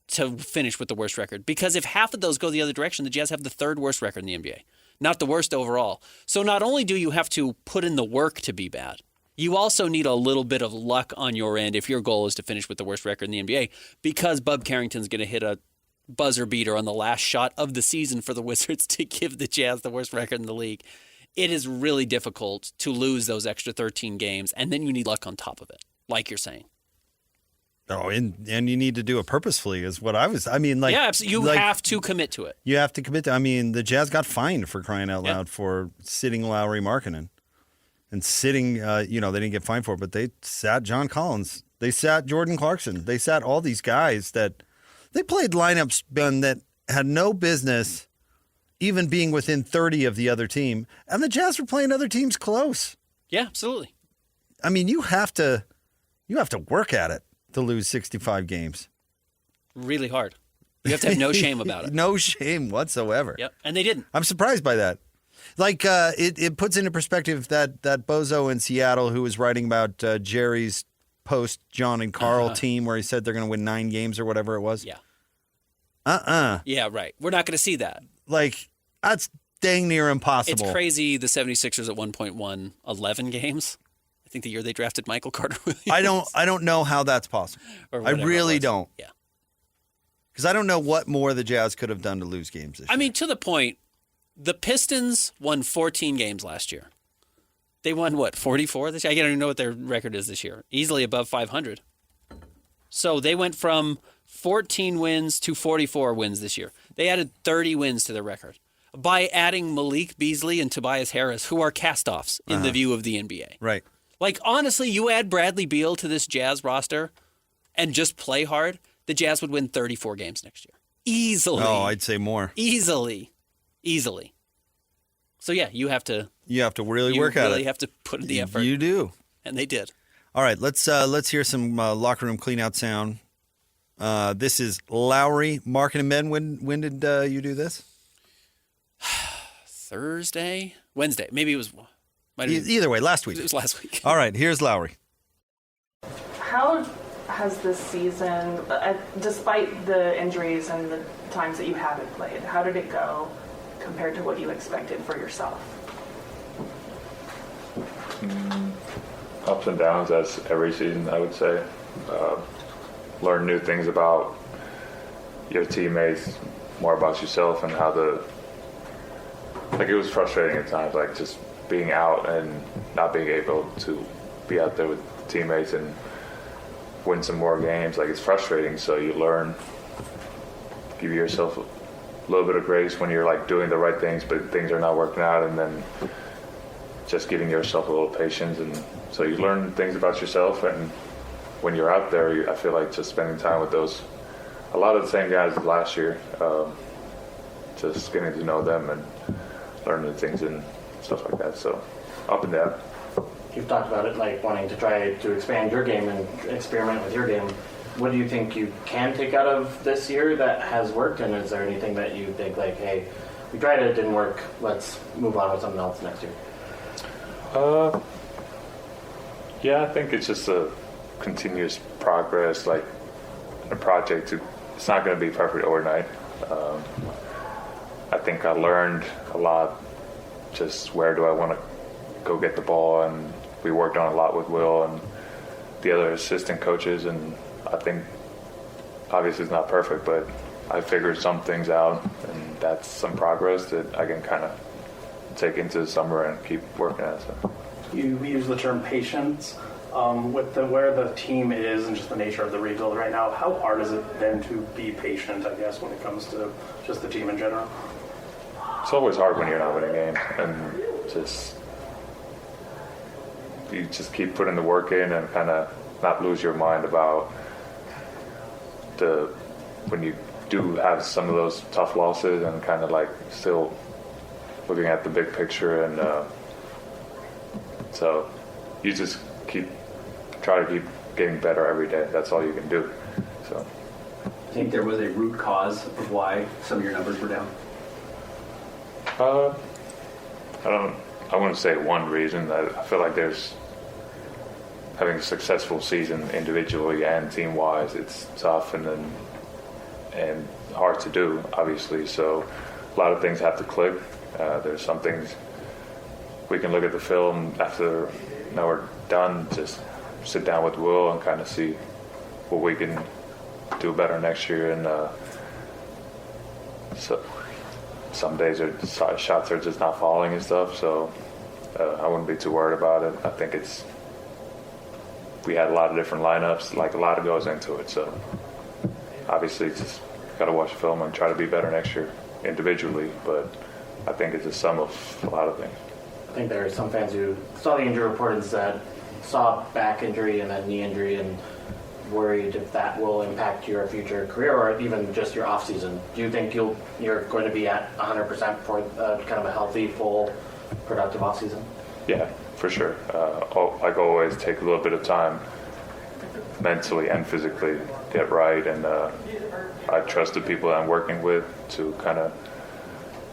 to finish with the worst record, because if half of those go the other direction, the Jazz have the 3rd worst record in the NBA, not the worst overall. So not only do you have to put in the work to be bad, you also need a little bit of luck on your end if your goal is to finish with the worst record in the NBA, because Bub Carrington's going to hit a buzzer beater on the last shot of the season for the Wizards to give the Jazz the worst record in the league. It is really difficult to lose those extra 13 games, and then you need luck on top of it, like you're saying. Oh, and you need to do it purposefully is what I was. I mean, yeah, absolutely. You have to commit to it. You have to commit to. I mean, the Jazz got fined for crying out loud for sitting Lauri Markkanen, and sitting. They didn't get fined for it, but they sat John Collins. They sat Jordan Clarkson. They sat all these guys that they played lineups that had no business even being within 30 of the other team, and the Jazz were playing other teams close. Yeah, absolutely. I mean, you have to work at it to lose 65 games. Really hard. You have to have no shame about it. No shame whatsoever. Yep, and they didn't. I'm surprised by that. Like, it puts into perspective that bozo in Seattle who was writing about Jerry's post John and Carl team where he said they're going to win 9 games or whatever it was. Yeah. Yeah, right. We're not going to see that. Like, that's dang near impossible. It's crazy the 76ers at one point won 11 games. I think the year they drafted Michael Carter-Williams. I don't know how that's possible. I really don't. Yeah. Because I don't know what more the Jazz could have done to lose games this year. I mean, to the point, the Pistons won 14 games last year. They won, 44 this year? I don't even know what their record is this year. Easily above 500. So they went from 14 wins to 44 wins this year. They added 30 wins to their record by adding Malik Beasley and Tobias Harris, who are cast-offs in the view of the NBA. Right. Like, honestly, you add Bradley Beal to this Jazz roster and just play hard, the Jazz would win 34 games next year. Easily. Oh, I'd say more. Easily. So, yeah, you have to really work at it. You really have to put in the effort. You do. And they did. All right, let's hear some locker room clean-out sound. This is Lauri, Markkanen men. When did you do this? Wednesday. Maybe it was. Either way, last week. It was last week. All right, here's Lauri. How has this season, despite the injuries and the times that you haven't played, how did it go compared to what you expected for yourself? Ups and downs, as every season, I would say. Learn new things about your teammates, more about yourself, and how it was frustrating at times, like just being out and not being able to be out there with teammates and win some more games. Like, it's frustrating, so you learn, give yourself a little bit of grace when you're like doing the right things, but things are not working out, and then just giving yourself a little patience. And so you learn things about yourself, and when you're out there, I feel like just spending time with a lot of the same guys as last year, just getting to know them and learning things and stuff like that. So up and down. You've talked about it, like wanting to try to expand your game and experiment with your game. What do you think you can take out of this year that has worked? And is there anything that you think, like, hey, we tried it didn't work, let's move on with something else next year? Yeah, I think it's just a continuous progress, like a project. It's not going to be perfect overnight. I think I learned a lot, just where do I want to go get the ball, and we worked on a lot with Will and the other assistant coaches, and I think obviously it's not perfect, but I figured some things out, and that's some progress that I can kind of take into the summer and keep working at. So. You use the term patience. With where the team is and just the nature of the rebuild right now, how hard is it then to be patient, I guess, when it comes to just the team in general? It's always hard when you're not winning games, and you just keep putting the work in and kind of not lose your mind about when you do have some of those tough losses, and kind of like still looking at the big picture. And so you just try to keep getting better every day. That's all you can do. So I think there was a root cause of why some of your numbers were down. I wouldn't say one reason. I feel like there's having a successful season individually and team wise, it's tough and hard to do, obviously. So a lot of things have to click. There's some things we can look at the film after we're done, just sit down with Will and kind of see what we can do better next year. And so some days shots are just not falling and stuff. So I wouldn't be too worried about it. I think we had a lot of different lineups, like a lot of goes into it. So obviously just got to watch the film and try to be better next year individually. But I think it's a sum of a lot of things. I think there are some fans who saw the injury report and said, saw back injury and then knee injury and worried if that will impact your future career or even just your off season. Do you think you're going to be at 100% for kind of a healthy, full, productive off season? Yeah, for sure. Like always, take a little bit of time mentally and physically get right, and I trust the people I'm working with to kind of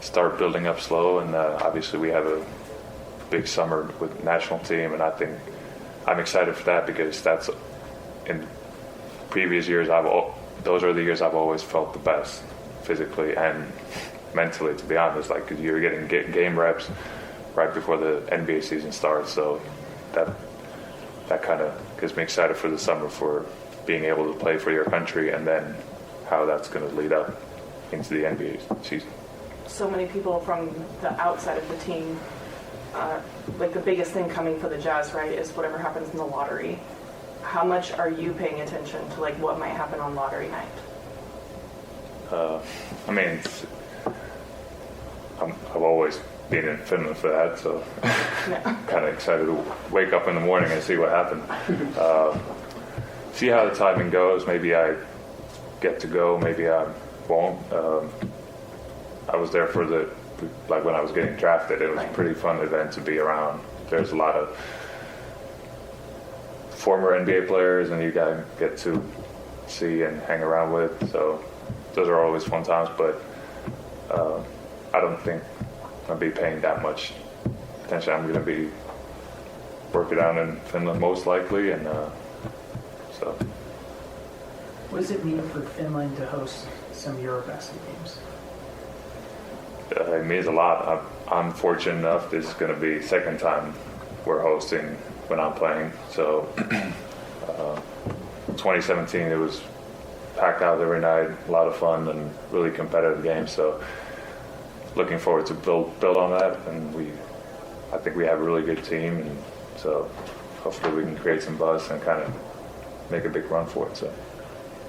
start building up slow. And obviously we have a big summer with national team, and I think I'm excited for that because that's in previous years those are the years I've always felt the best, physically and mentally, to be honest. Like, 'cause you're getting game reps right before the NBA season starts, so that kind of gets me excited for the summer, for being able to play for your country, and then how that's going to lead up into the NBA season. So many people from the outside of the team, like the biggest thing coming for the Jazz, right, is whatever happens in the lottery. How much are you paying attention to like what might happen on lottery night? I mean, I've always been in Finland for that, so kind of excited to wake up in the morning and see what happened. See how the timing goes. Maybe I get to go, maybe I won't. I was there for when I was getting drafted. It was a pretty fun event to be around. There's a lot of former NBA players, and you guys get to see and hang around with. So those are always fun times, but I don't think I'll be paying that much attention. I'm going to be working down in Finland most likely, and so. What does it mean for Finland to host some Eurobasket games? It means a lot. I'm fortunate enough. This is going to be second time we're hosting when I'm playing. So 2017, it was packed out every night, a lot of fun and really competitive games. So looking forward to build on that, and I think we have a really good team, and so hopefully we can create some buzz and kind of make a big run for it. So.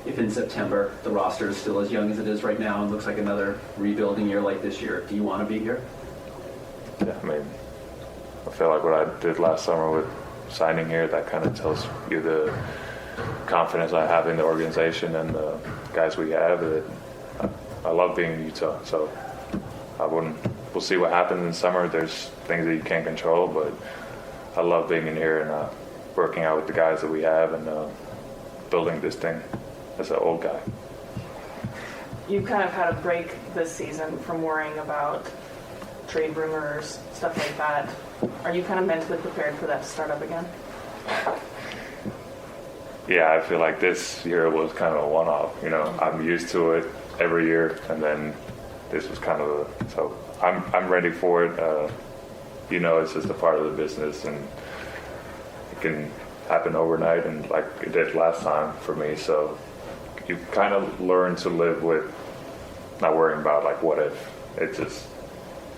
If in September the roster is still as young as it is right now and looks like another rebuilding year like this year, do you want to be here? Yeah, I mean, I feel like what I did last summer with signing here, that kind of tells you the confidence I have in the organization and the guys we have. I love being in Utah, so we'll see what happens in summer. There's things that you can't control, but I love being in here and working out with the guys that we have and building this thing as an old guy. You kind of had a break this season from worrying about trade rumors, stuff like that. Are you kind of mentally prepared for that to start up again? Yeah, I feel like this year was kind of a one-off. You know, I'm used to it every year, and then this was kind of so I'm ready for it. It's just a part of the business, and it can happen overnight, and like it did last time for me. So you kind of learn to live with not worrying about like what if. It's just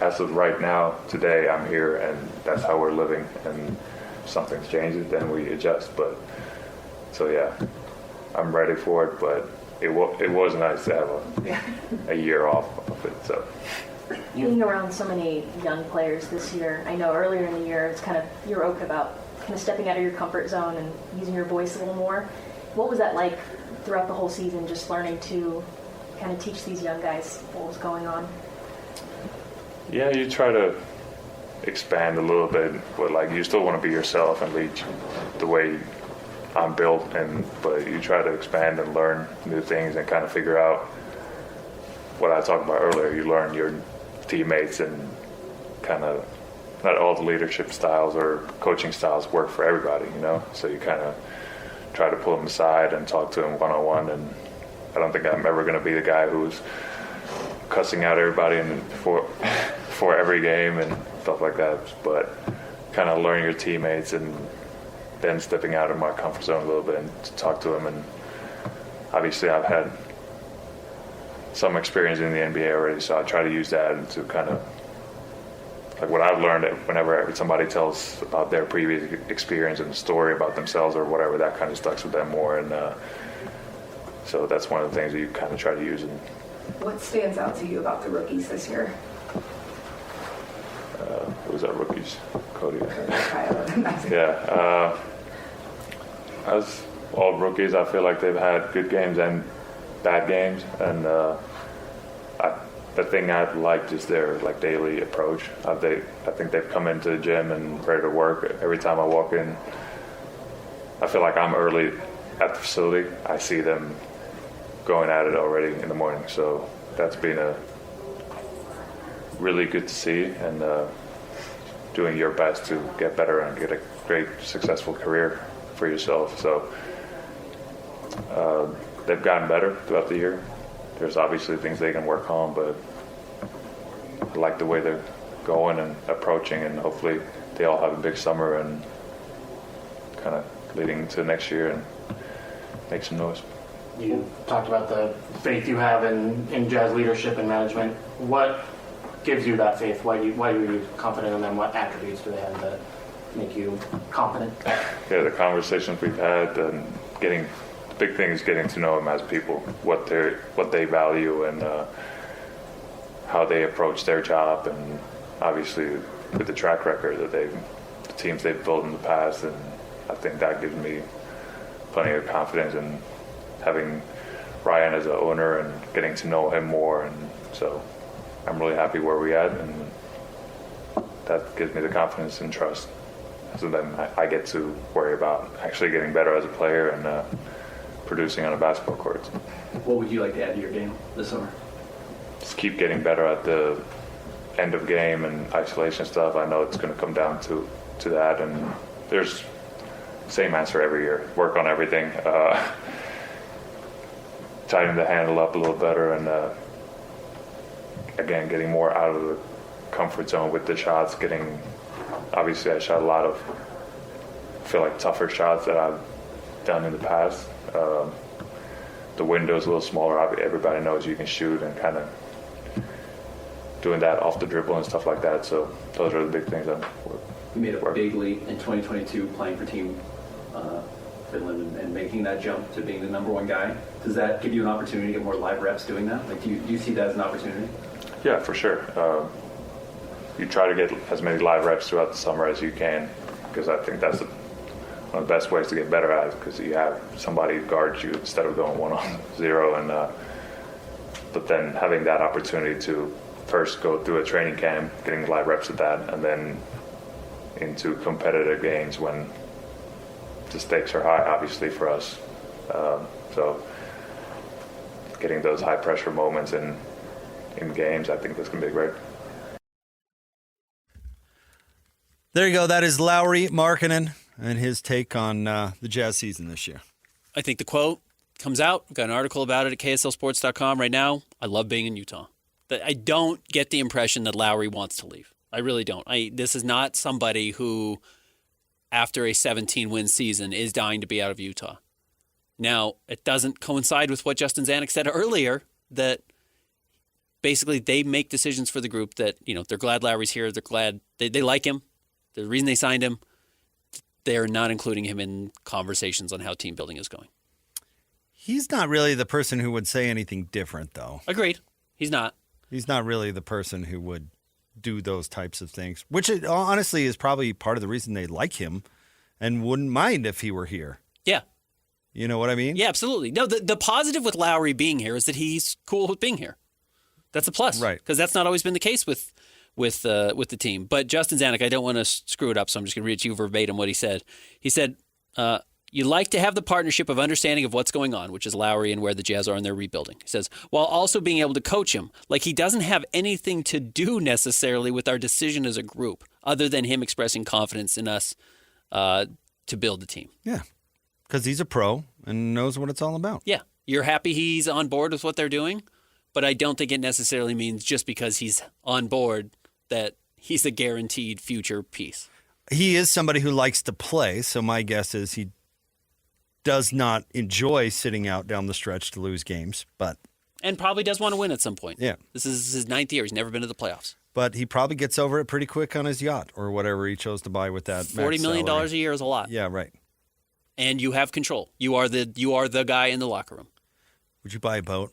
as of right now, today, I'm here, and that's how we're living. And if something changes, then we adjust. But so yeah, I'm ready for it. But it was nice to have a year off of it. So. Being around so many young players this year, I know earlier in the year it's kind of you were open about kind of stepping out of your comfort zone and using your voice a little more. What was that like throughout the whole season, just learning to kind of teach these young guys what was going on? Yeah, you try to expand a little bit, but like you still want to be yourself and lead the way I'm built, but you try to expand and learn new things and kind of figure out what I talked about earlier. You learn your teammates and kind of not all the leadership styles or coaching styles work for everybody, so you kind of try to pull them aside and talk to them one-on-one. And I don't think I'm ever going to be the guy who's cussing out everybody for every game and stuff like that, but kind of learn your teammates and then stepping out of my comfort zone a little bit and to talk to them. And obviously I've had some experience in the NBA already, so I try to use that to kind of like what I've learned. Whenever somebody tells about their previous experience and the story about themselves or whatever, that kind of sticks with them more. And so that's one of the things that you kind of try to use. What stands out to you about the rookies this year? What was that, rookies? Cody. Yeah. As all rookies, I feel like they've had good games and bad games, and the thing I've liked is their like daily approach. I think they've come into the gym and ready to work. Every time I walk in, I feel like I'm early at the facility. I see them going at it already in the morning, so that's been a really good to see, and doing your best to get better and get a great successful career for yourself. So they've gotten better throughout the year. there's obviously things they can work on, but I like the way they're going and approaching, and hopefully they all have a big summer and kind of leading to next year and make some noise. You talked about the faith you have in Jazz leadership and management. What gives you that faith? Why are you confident in them? What attributes do they have that make you confident? Yeah, the conversations we've had, and the big thing is getting to know them as people, what they value, and how they approach their job, and obviously with the track record that the teams they've built in the past, and I think that gives me plenty of confidence in having Ryan as an owner and getting to know him more, and so I'm really happy where we're at, and that gives me the confidence and trust. So then I get to worry about actually getting better as a player and producing on a basketball court. What would you like to add to your game this summer? Just keep getting better at the end of game and isolation stuff. I know it's going to come down to that, and there's same answer every year. Work on everything. Tighten the handle up a little better, and again, getting more out of the comfort zone with the shots. Obviously I shot a lot of, I feel like, tougher shots that I've done in the past. The window's a little smaller. Everybody knows you can shoot, and kind of doing that off the dribble and stuff like that. So those are the big things. You made a big leap in 2022 playing for Team Finland and making that jump to being the number one guy. Does that give you an opportunity to get more live reps doing that? Like, do you see that as an opportunity? Yeah, for sure. You try to get as many live reps throughout the summer as you can, because I think that's one of the best ways to get better at it, because you have somebody who guards you instead of going 1-on-0. And but then having that opportunity to first go through a training camp, getting live reps at that, and then into competitive games when the stakes are high, obviously, for us. So getting those high pressure moments in games, I think that's going to be great. There you go. That is Lauri Markkanen and his take on the Jazz season this year. I think the quote comes out. We've got an article about it at KSLSports.com right now. I love being in Utah. I don't get the impression that Lauri wants to leave. I really don't. This is not somebody who, after a 17-win season, is dying to be out of Utah. Now, it doesn't coincide with what Justin Zanuck said earlier, that basically they make decisions for the group that, they're glad Lauri's here. They're glad they like him. The reason they signed him, they're not including him in conversations on how team building is going. He's not really the person who would say anything different, though. Agreed. He's not. He's not really the person who would do those types of things, which honestly is probably part of the reason they like him and wouldn't mind if he were here. Yeah. You know what I mean? Yeah, absolutely. No, the positive with Lauri being here is that he's cool with being here. That's a plus. Right. Because that's not always been the case with the team. But Justin Zanuck, I don't want to screw it up, so I'm just going to read to you verbatim what he said. He said, you like to have the partnership of understanding of what's going on, which is Lauri and where the Jazz are in their rebuilding. He says, while also being able to coach him. Like, he doesn't have anything to do necessarily with our decision as a group, other than him expressing confidence in us to build the team. Yeah, because he's a pro and knows what it's all about. Yeah, you're happy he's on board with what they're doing, but I don't think it necessarily means just because he's on board that he's a guaranteed future piece. He is somebody who likes to play, so my guess is he does not enjoy sitting out down the stretch to lose games, and probably does want to win at some point. Yeah. This is his 9th year. He's never been to the playoffs. But he probably gets over it pretty quick on his yacht or whatever he chose to buy with that $40 million a year is a lot. Yeah, right. And you have control. You are the guy in the locker room. Would you buy a boat?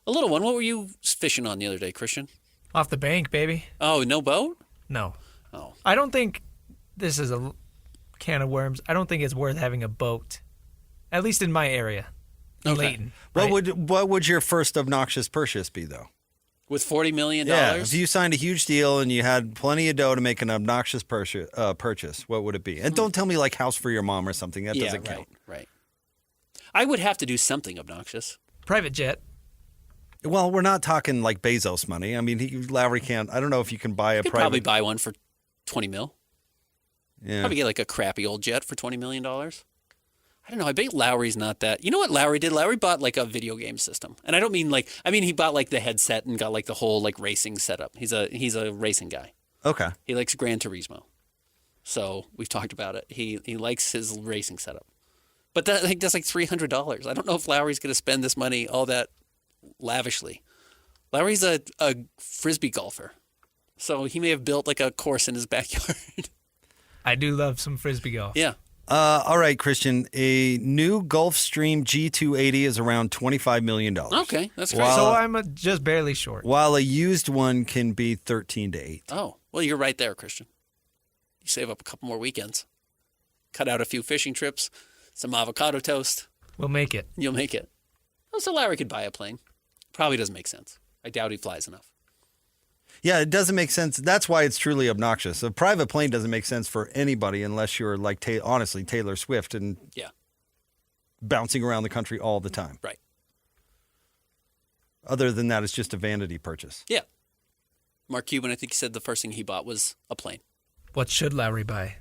A little one. What were you fishing on the other day, Christian? Off the bank, baby. Oh, no boat? No. Oh. I don't think this is a can of worms. I don't think it's worth having a boat, at least in my area, in Layton. Right? What would your first obnoxious purchase be, though? With $40 million? Yeah, if you signed a huge deal and you had plenty of dough to make an obnoxious purchase, what would it be? And don't tell me like house for your mom or something. That doesn't count. Right. I would have to do something obnoxious. Private jet. Well, we're not talking like Bezos money. I mean, Lauri can't. I don't know if you can buy a private. Probably buy one for $20 million. Yeah. Probably get like a crappy old jet for $20 million. I don't know. I bet Lauri's not that. You know what Lauri did? Lauri bought like a video game system, and I don't mean like. I mean he bought like the headset and got like the whole like racing setup. He's a racing guy. Okay. He likes Gran Turismo, so we've talked about it. He likes his racing setup, but that that's like $300. I don't know if Lauri's going to spend this money all that lavishly. Lauri's a frisbee golfer, so he may have built like a course in his backyard. I do love some frisbee golf. Yeah. All right, Christian. A new Gulfstream G280 is around $25 million. Okay, that's great. So I'm just barely short. While a used one can be 13 to 18. Oh, well, you're right there, Christian. You save up a couple more weekends. Cut out a few fishing trips, some avocado toast. We'll make it. You'll make it. Oh, so Larry could buy a plane. Probably doesn't make sense. I doubt he flies enough. Yeah, it doesn't make sense. That's why it's truly obnoxious. A private plane doesn't make sense for anybody unless you're like, honestly, Taylor Swift and bouncing around the country all the time. Right. Other than that, it's just a vanity purchase. Yeah. Mark Cuban, I think he said the first thing he bought was a plane. What should Lauri buy?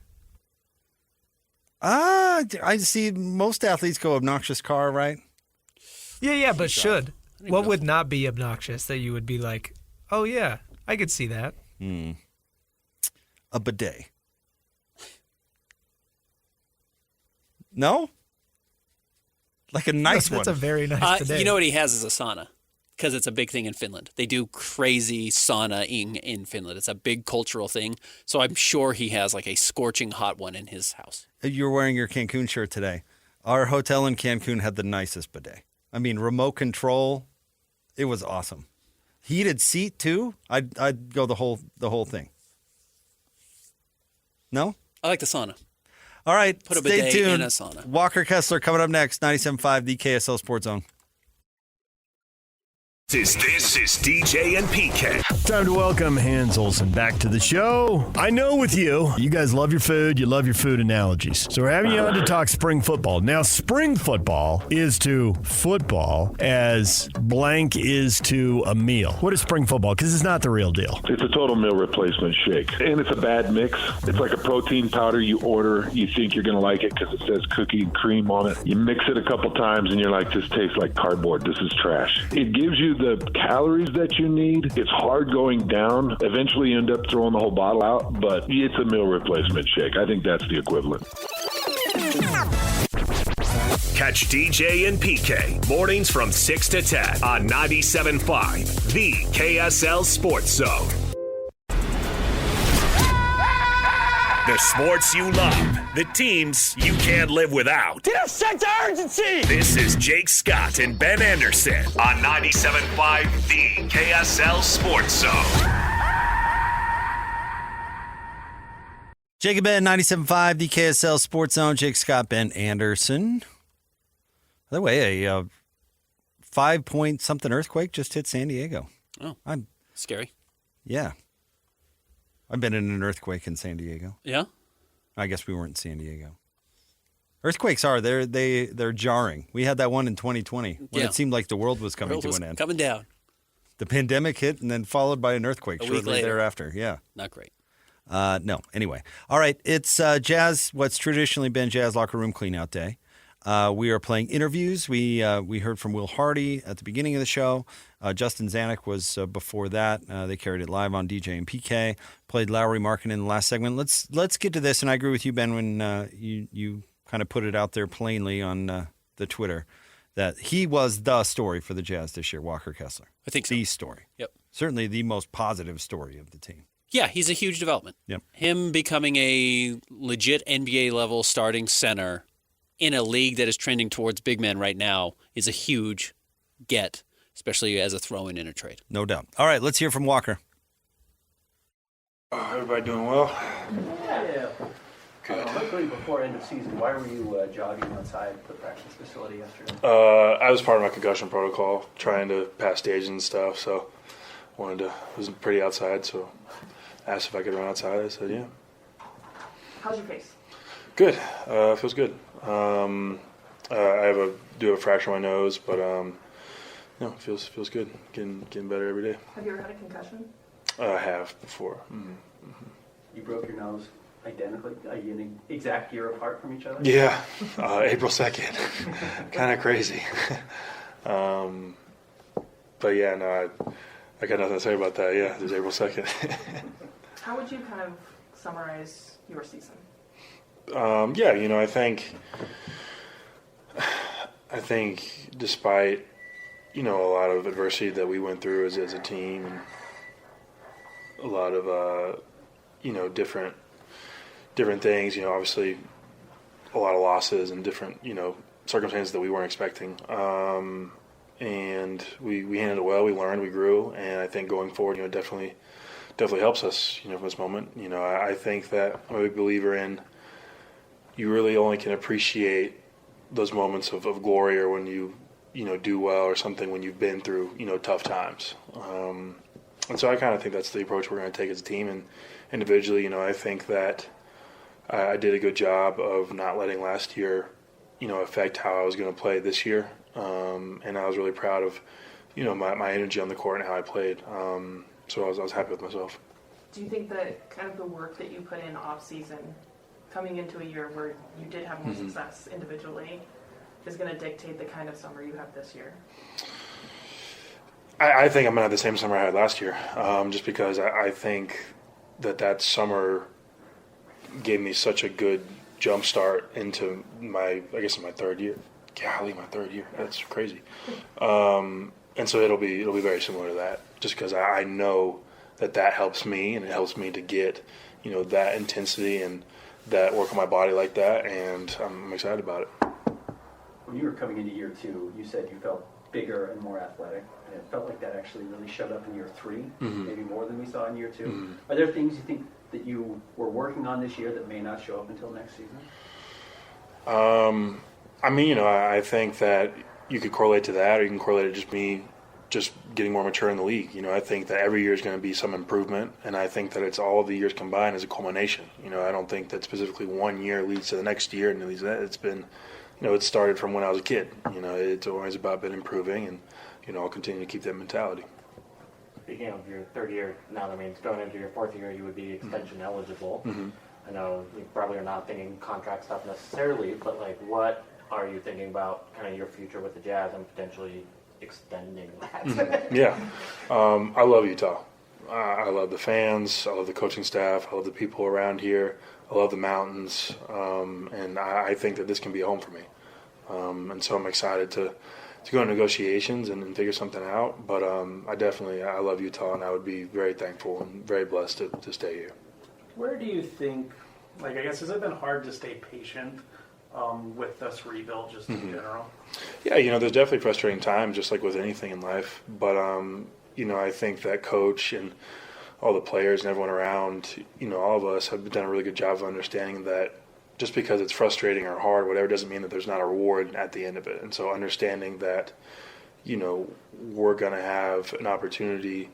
I see most athletes go obnoxious car, right? Yeah, but should. What would not be obnoxious that you would be like, oh, yeah, I could see that? A bidet. No? Like a nice one. That's a very nice bidet. You know what he has is a sauna, because it's a big thing in Finland. They do crazy saunaing in Finland. It's a big cultural thing. So I'm sure he has like a scorching hot one in his house. You're wearing your Cancun shirt today. Our hotel in Cancun had the nicest bidet. I mean, remote control. It was awesome. Heated seat too. I'd go the whole thing. No? I like the sauna. All right. Put a stay bidet tuned. in a sauna. Walker Kessler coming up next. 97.5, the KSL Sports Zone. This is DJ and PK. Time to welcome Hans Olsen back to the show. I know with you guys love your food, you love your food analogies. So we're having you on to talk spring football. Now, spring football is to football as blank is to a meal. What is spring football? Because it's not the real deal. It's a total meal replacement shake. And it's a bad mix. It's like a protein powder you order. You think you're going to like it because it says cookie and cream on it. You mix it a couple times and you're like, this tastes like cardboard. This is trash. It gives you the calories that you need. It's hard going down. Eventually you end up throwing the whole bottle out, but it's a meal replacement shake. I think that's the equivalent. Catch DJ and PK mornings from 6 to 10 on 97.5, the KSL Sports Zone. The sports you love, the teams you can't live without. Get a sense of urgency! This is Jake Scott and Ben Anderson on 97.5, the KSL Sports Zone. Jake and Ben, 97.5, the KSL Sports Zone. Jake Scott, Ben Anderson. By the way, a 5-point-something earthquake just hit San Diego. Oh, scary. Yeah. I've been in an earthquake in San Diego. Yeah? I guess we weren't in San Diego. Earthquakes they're jarring. We had that one in 2020 when it seemed like the world was coming to an end. Coming down. The pandemic hit and then followed by an earthquake shortly thereafter. Yeah. Not great. No. Anyway. All right. It's Jazz, what's traditionally been Jazz Locker Room Cleanout Day. We are playing interviews. We heard from Will Hardy at the beginning of the show. Justin Zanuck was before that. They carried it live on DJ and PK. Played Lauri Markkanen in the last segment. Let's get to this, and I agree with you, Ben, when you kind of put it out there plainly on the Twitter that he was the story for the Jazz this year, Walker Kessler. I think so. The story. Yep. Certainly the most positive story of the team. Yeah, he's a huge development. Yep. Him becoming a legit NBA-level starting center in a league that is trending towards big men right now is a huge get, especially as a throw-in in a trade. No doubt. All right, let's hear from Walker. Everybody doing well? Yeah. Good. Quickly before end of season, why were you jogging outside the practice facility yesterday? I was part of my concussion protocol, trying to pass stage and stuff, so was pretty outside, so asked if I could run outside. I said, yeah. How's your face? Good. Feels good. I do have a fracture in my nose, but feels good. Getting better every day. Have you ever had a concussion? I have before. Mm-hmm. You broke your nose identically, an exact year apart from each other? Yeah, April 2nd. Kind of crazy. But yeah, no, I got nothing to say about that. Yeah, there's April 2nd. How would you kind of summarize your season? Yeah, I think despite, a lot of adversity that we went through as a team, and a lot of, different things, obviously a lot of losses and different, circumstances that we weren't expecting. And we handled it well, we learned, we grew, and I think going forward, definitely helps us, from this moment. I think that I'm a big believer in you really only can appreciate those moments of glory, or when you do well or something, when you've been through, tough times. And so I kind of think that's the approach we're going to take as a team. And individually, I think that I did a good job of not letting last year, affect how I was going to play this year. And I was really proud of, my energy on the court and how I played. So I was happy with myself. Do you think that kind of the work that you put in off season, coming into a year where you did have more success individually, is going to dictate the kind of summer you have this year? I think I'm going to have the same summer I had last year, just because I think that summer gave me such a good jump start into my third year. Golly, my third year. That's crazy. And so it'll be very similar to that, just because I know that helps me, and it helps me to get, that intensity and that work on my body like that, and I'm excited about it. When you were coming into year 2, you said you felt bigger and more athletic, and it felt like that actually really showed up in year 3, maybe more than we saw in year 2. Are there things you think that you were working on this year that may not show up until next season? I think that you could correlate to that, or you can correlate it just me just getting more mature in the league. I think that every year is going to be some improvement, and I think that it's all of the years combined as a culmination. I don't think that specifically one year leads to the next year and leads to that. It's been, it started from when I was a kid. It's always about been improving, and, I'll continue to keep that mentality. Speaking of your third year, now that means going into your fourth year, you would be extension eligible. I know you probably are not thinking contract stuff necessarily, but what are you thinking about kind of your future with the Jazz and potentially extending that? Yeah. I love Utah. I love the fans. I love the coaching staff. I love the people around here. I love the mountains. And I think that this can be a home for me. And so I'm excited to go into negotiations and figure something out. But I love Utah, and I would be very thankful and very blessed to stay here. Where do you think, I guess, has it been hard to stay patient with this rebuild just in general? Yeah, there's definitely frustrating times, just like with anything in life. But, I think that coach and all the players and everyone around, all of us have done a really good job of understanding that just because it's frustrating or hard, whatever, doesn't mean that there's not a reward at the end of it. And so understanding that, we're going to have an opportunity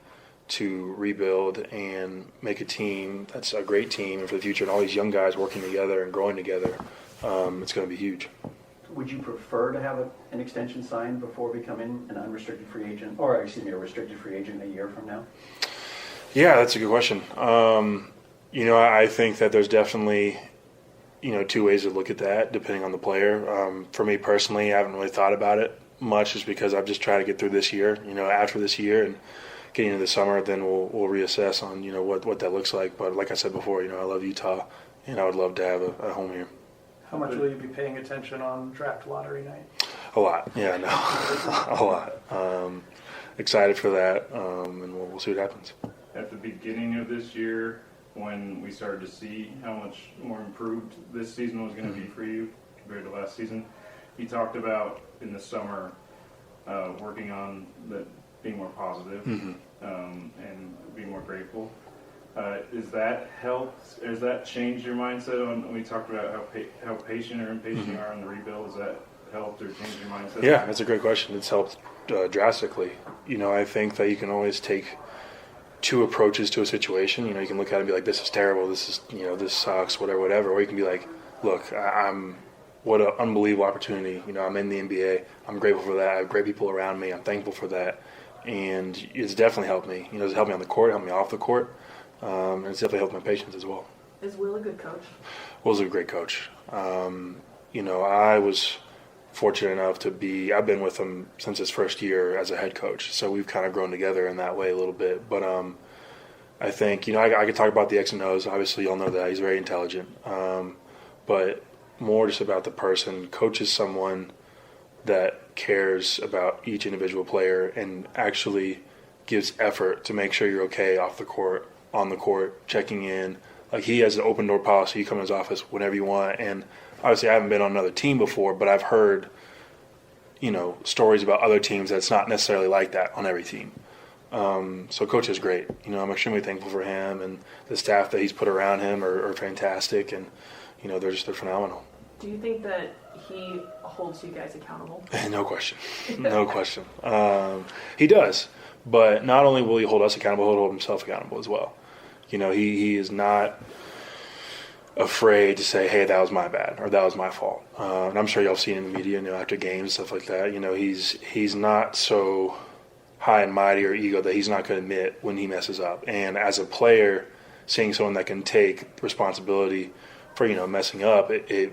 to rebuild and make a team that's a great team for the future, and all these young guys working together and growing together, it's going to be huge. Would you prefer to have an extension signed before becoming an unrestricted free agent, or a restricted free agent a year from now? Yeah, that's a good question. I think that there's definitely, two ways to look at that, depending on the player. For me personally, I haven't really thought about it much, just because I've just tried to get through this year. After this year and getting into the summer, then we'll reassess on, what that looks like. But like I said before, I love Utah, and I would love to have a home here. How much will you be paying attention on draft lottery night? A lot. Yeah, no, a lot. Excited for that, and we'll see what happens. At the beginning of this year, when we started to see how much more improved this season was going to be for you compared to last season, you talked about in the summer working on being more positive and being more grateful. Is that helped? Has that changed your mindset on when we talked about how patient or impatient you are on the rebuild? Has that helped or changed your mindset? Yeah, that's a great question. It's helped drastically. I think that you can always take two approaches to a situation. You can look at it and be like, this is terrible, this is, this sucks, whatever. Or you can be like, look, what an unbelievable opportunity. I'm in the NBA. I'm grateful for that. I have great people around me. I'm thankful for that. And it's definitely helped me. It's helped me on the court, helped me off the court. And it's definitely helped my patience as well. Is Will a good coach? Will's a great coach. I was fortunate enough I've been with him since his first year as a head coach, so we've kind of grown together in that way a little bit. But I think, I could talk about the X and O's. Obviously, y'all know that. He's very intelligent. But more just about the person. Coach is someone that cares about each individual player and actually gives effort to make sure you're okay off the court, on the court, checking in. Like, he has an open door policy. You come in his office whenever you want. And obviously I haven't been on another team before, but I've heard, stories about other teams that's not necessarily like that on every team. So Coach is great. I'm extremely thankful for him, and the staff that he's put around him are fantastic, and they're phenomenal. Do you think that he holds you guys accountable? No question. He does, but not only will he hold us accountable, he'll hold himself accountable as well. He is not afraid to say, hey, that was my bad, or that was my fault. And I'm sure y'all have seen in the media, after games, stuff like that. He's not so high and mighty or ego that he's not going to admit when he messes up. And as a player, seeing someone that can take responsibility for, messing up, it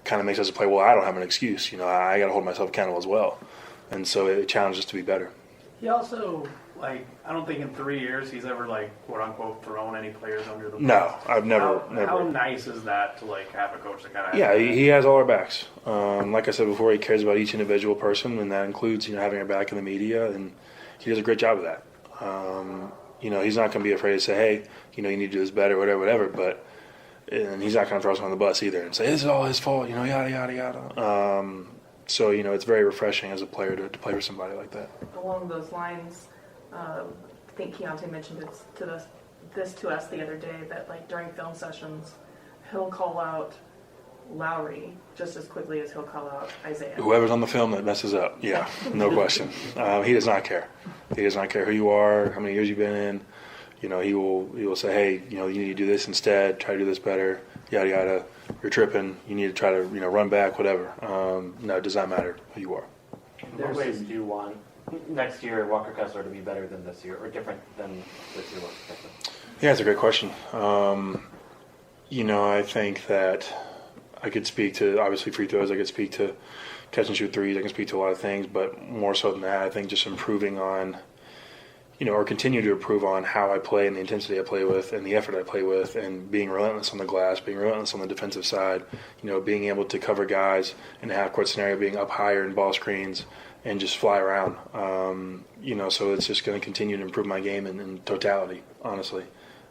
kind of makes us a player, well, I don't have an excuse. I got to hold myself accountable as well. And so it challenges us to be better. He also, I don't think in 3 years he's ever, quote unquote, thrown any players under the bus. No, I've never. How nice is that to have a coach that kind of? Yeah, he has all our backs. Like I said before, he cares about each individual person, and that includes having our back in the media, and he does a great job of that. He's not going to be afraid to say, hey, you need to do this better, whatever. But and he's not going to throw us on the bus either and say this is all his fault, yada yada yada. So it's very refreshing as a player to play with somebody like that. Along those lines, I think Keontae mentioned this to us the other day, that during film sessions, he'll call out Lauri just as quickly as he'll call out Isaiah. Whoever's on the film that messes up, yeah, no question. He does not care. He does not care who you are, how many years you've been in. He will say, hey, you need to do this instead, try to do this better, yada yada. You're tripping. You need to try to run back, whatever. No, it does not matter who you are. What ways do you want next year Walker Kessler to be better than this year, or different than this year Walker Kessler? Yeah, it's a great question. I think that I could speak to, obviously, free throws. I could speak to catch and shoot threes. I can speak to a lot of things, but more so than that, I think just improving on, or continue to improve on how I play and the intensity I play with and the effort I play with, and being relentless on the glass, being relentless on the defensive side, being able to cover guys in a half-court scenario, being up higher in ball screens and just fly around. So it's just going to continue to improve my game in totality, honestly.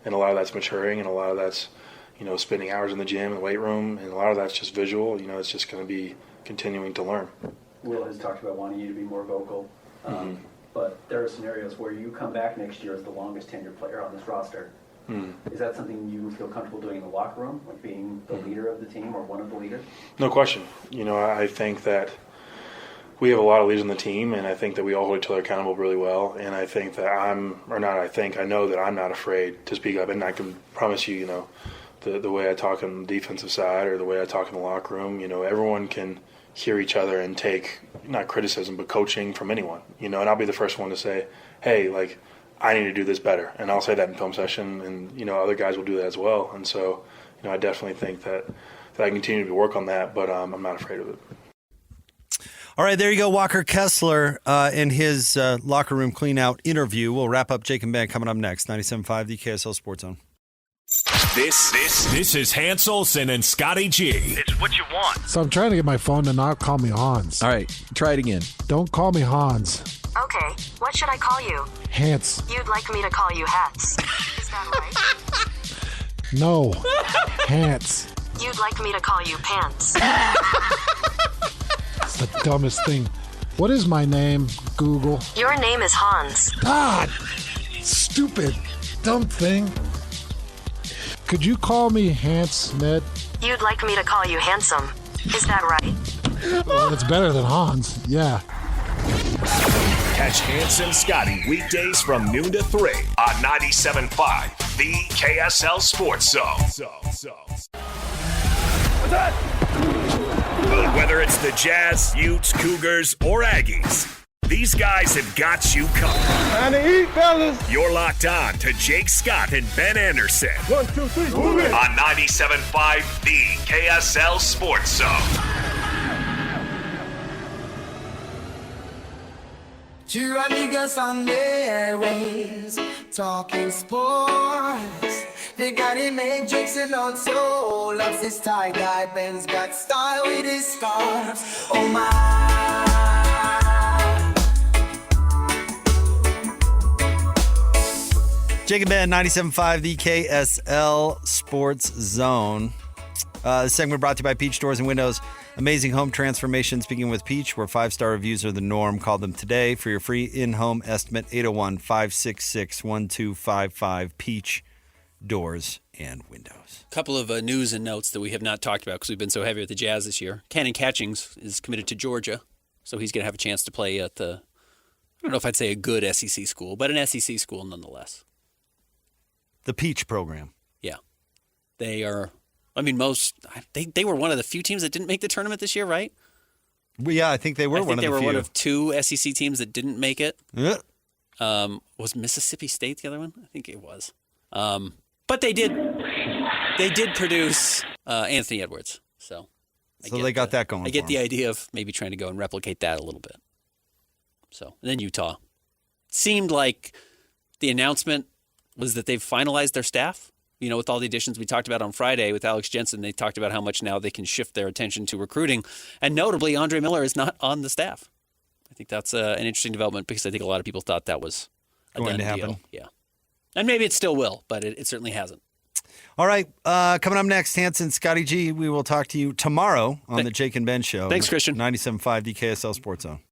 And a lot of that's maturing, and a lot of that's, spending hours in the gym and the weight room, and a lot of that's just visual. It's just going to be continuing to learn. Will has talked about wanting you to be more vocal. But there are scenarios where you come back next year as the longest tenured player on this roster. Is that something you feel comfortable doing in the locker room, like being the leader of the team or one of the leaders? No question. I think that we have a lot of leaders on the team, and I think that we all hold each other accountable really well. And I think that I know that I'm not afraid to speak up. And I can promise you, the way I talk on the defensive side or the way I talk in the locker room, everyone can hear each other and take, not criticism, but coaching from anyone, and I'll be the first one to say, hey, I need to do this better. And I'll say that in film session, and, other guys will do that as well. And so, I definitely think that I can continue to work on that, but I'm not afraid of it. All right, there you go, Walker Kessler in his locker room clean-out interview. We'll wrap up Jake and Ben coming up next. 97.5, the KSL Sports Zone. This is Hans Olsen and Scotty G. It's what you want. So I'm trying to get my phone to not call me Hans. All right, try it again. Don't call me Hans. Okay, what should I call you? Hans. You'd like me to call you Hats. Is that right? No. Hans. You'd like me to call you Pants. It's the dumbest thing. What is my name, Google? Your name is Hans. God! Stupid. Dumb thing. Could you call me Hans, Ned? You'd like me to call you Handsome. Is that right? Well, it's better than Hans, yeah. Catch Hans and Scotty weekdays from noon to 3 on 97.5, the KSL Sports Zone. Whether it's the Jazz, Utes, Cougars, or Aggies, These guys have got you covered. Time to eat, fellas. You're locked on to Jake Scott and Ben Anderson. 1, 2, 3, move it. On 97.5, the KSL Sports Zone. Two niggas on the airways, talking sports. They got him Matrix and also loves his tie-dye. Ben's got style with his scarves. Oh my. Jake and Ben, 97.5, the KSL Sports Zone. This segment brought to you by Peach Doors and Windows. Amazing home transformations begin with Peach, where 5-star reviews are the norm. Call them today for your free in-home estimate, 801-566-1255. Peach Doors and Windows. A couple of news and notes that we have not talked about because we've been so heavy with the Jazz this year. Kanon Catchings is committed to Georgia, so he's going to have a chance to play at I don't know if I'd say a good SEC school, but an SEC school nonetheless. The Peach program. Yeah. They are, they were one of the few teams that didn't make the tournament this year, right? Well, yeah, I think they were one of the few. They were one of 2 SEC teams that didn't make it. Yeah. Was Mississippi State the other one? I think it was. But they did produce Anthony Edwards. So they got that going. I get the idea of maybe trying to go and replicate that a little bit. So, and then Utah. Seemed like the announcement was that they've finalized their staff. You know, with all the additions we talked about on Friday with Alex Jensen, they talked about how much now they can shift their attention to recruiting. And notably, Andre Miller is not on the staff. I think that's an interesting development because I think a lot of people thought that was going to happen. Deal. Yeah. And maybe it still will, but it certainly hasn't. All right. Coming up next, Hanson, Scotty G. We will talk to you tomorrow on the Jake and Ben Show. Thanks, Christian. 97.5 DKSL Sports Zone.